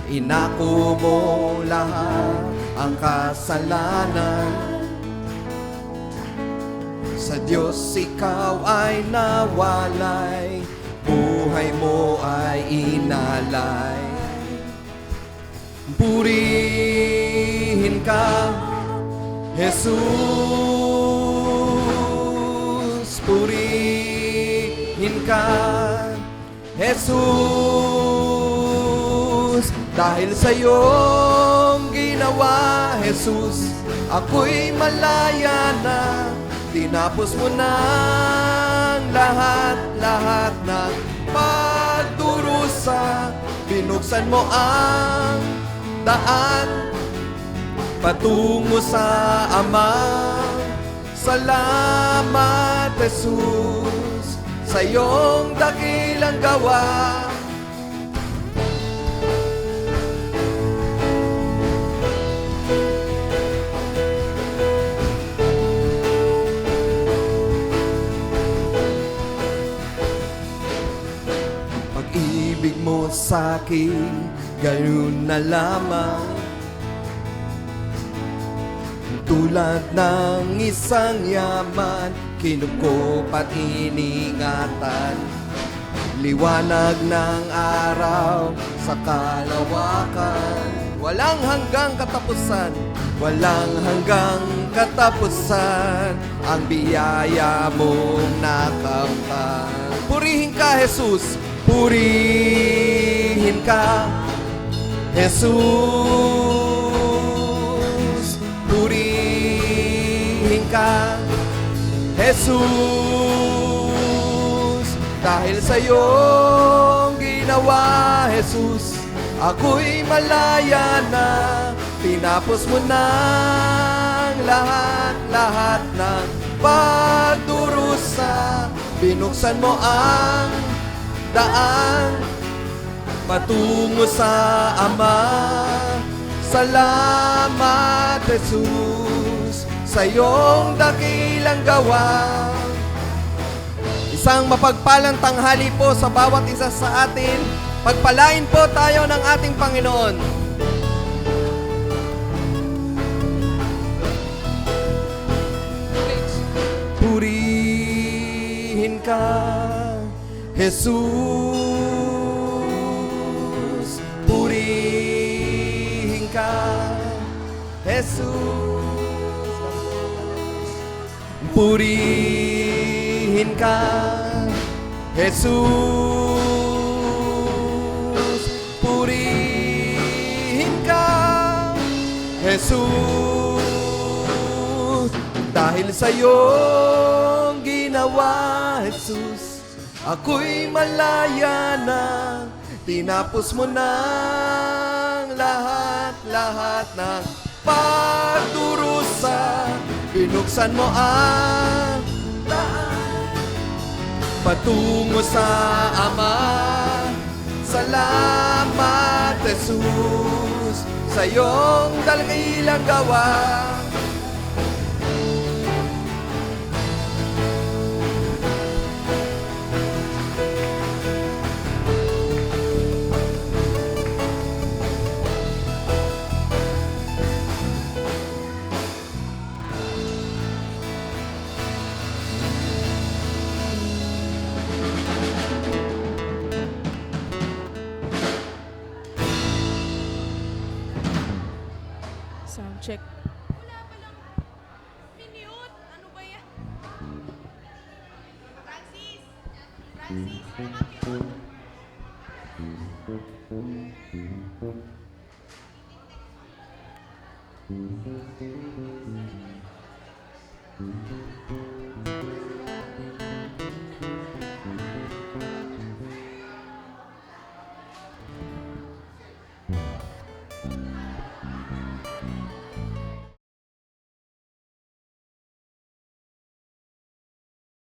Inako mo lahat ang kasalanan. Sa Diyos ikaw ay nawalay, buhay mo ay inalay. Purihin ka, Jesus. Purihin ka, Jesus. Dahil sa iyong ginawa, Jesus, ako'y malaya na. Tinapos mo na lahat ng pagdurusa. Binuksan mo ang daan patungo sa Ama. Salamat, Jesus, sa iyong dakilang gawa. Pag-ibig mo sa'kin, ganoon na lamang. Tulad ng isang yaman, kinukop at iningatan. Liwanag ng araw sa kalawakan. Walang hanggang katapusan, walang hanggang katapusan. Ang biyaya mong nakamtan. Purihin ka, Jesus. Purihin ka, Jesus. Purihin ka, Jesus. Dahil sa iyong ginawa, Jesus, ako'y malaya na. Tinapos mo na lahat ng pagdurusa. Binuksan mo ang daan patungo sa Ama. Salamat, Jesus, sa iyong dakilang gawa. Isang mapagpalang tanghali po sa bawat isa sa atin. Pagpalain po tayo ng ating Panginoon. Purihin ka, Jesus. Purihin ka, Jesus. Purihin ka, Jesus. Purihin ka, Jesus. Dahil sa iyong ginawa, Jesus, ako'y malaya na. Tinapos mo ng lahat ng pagdurusa. Binuksan mo ang daan patungo sa Ama. Salamat, Jesus, sa iyong dakilang gawa. Sound check.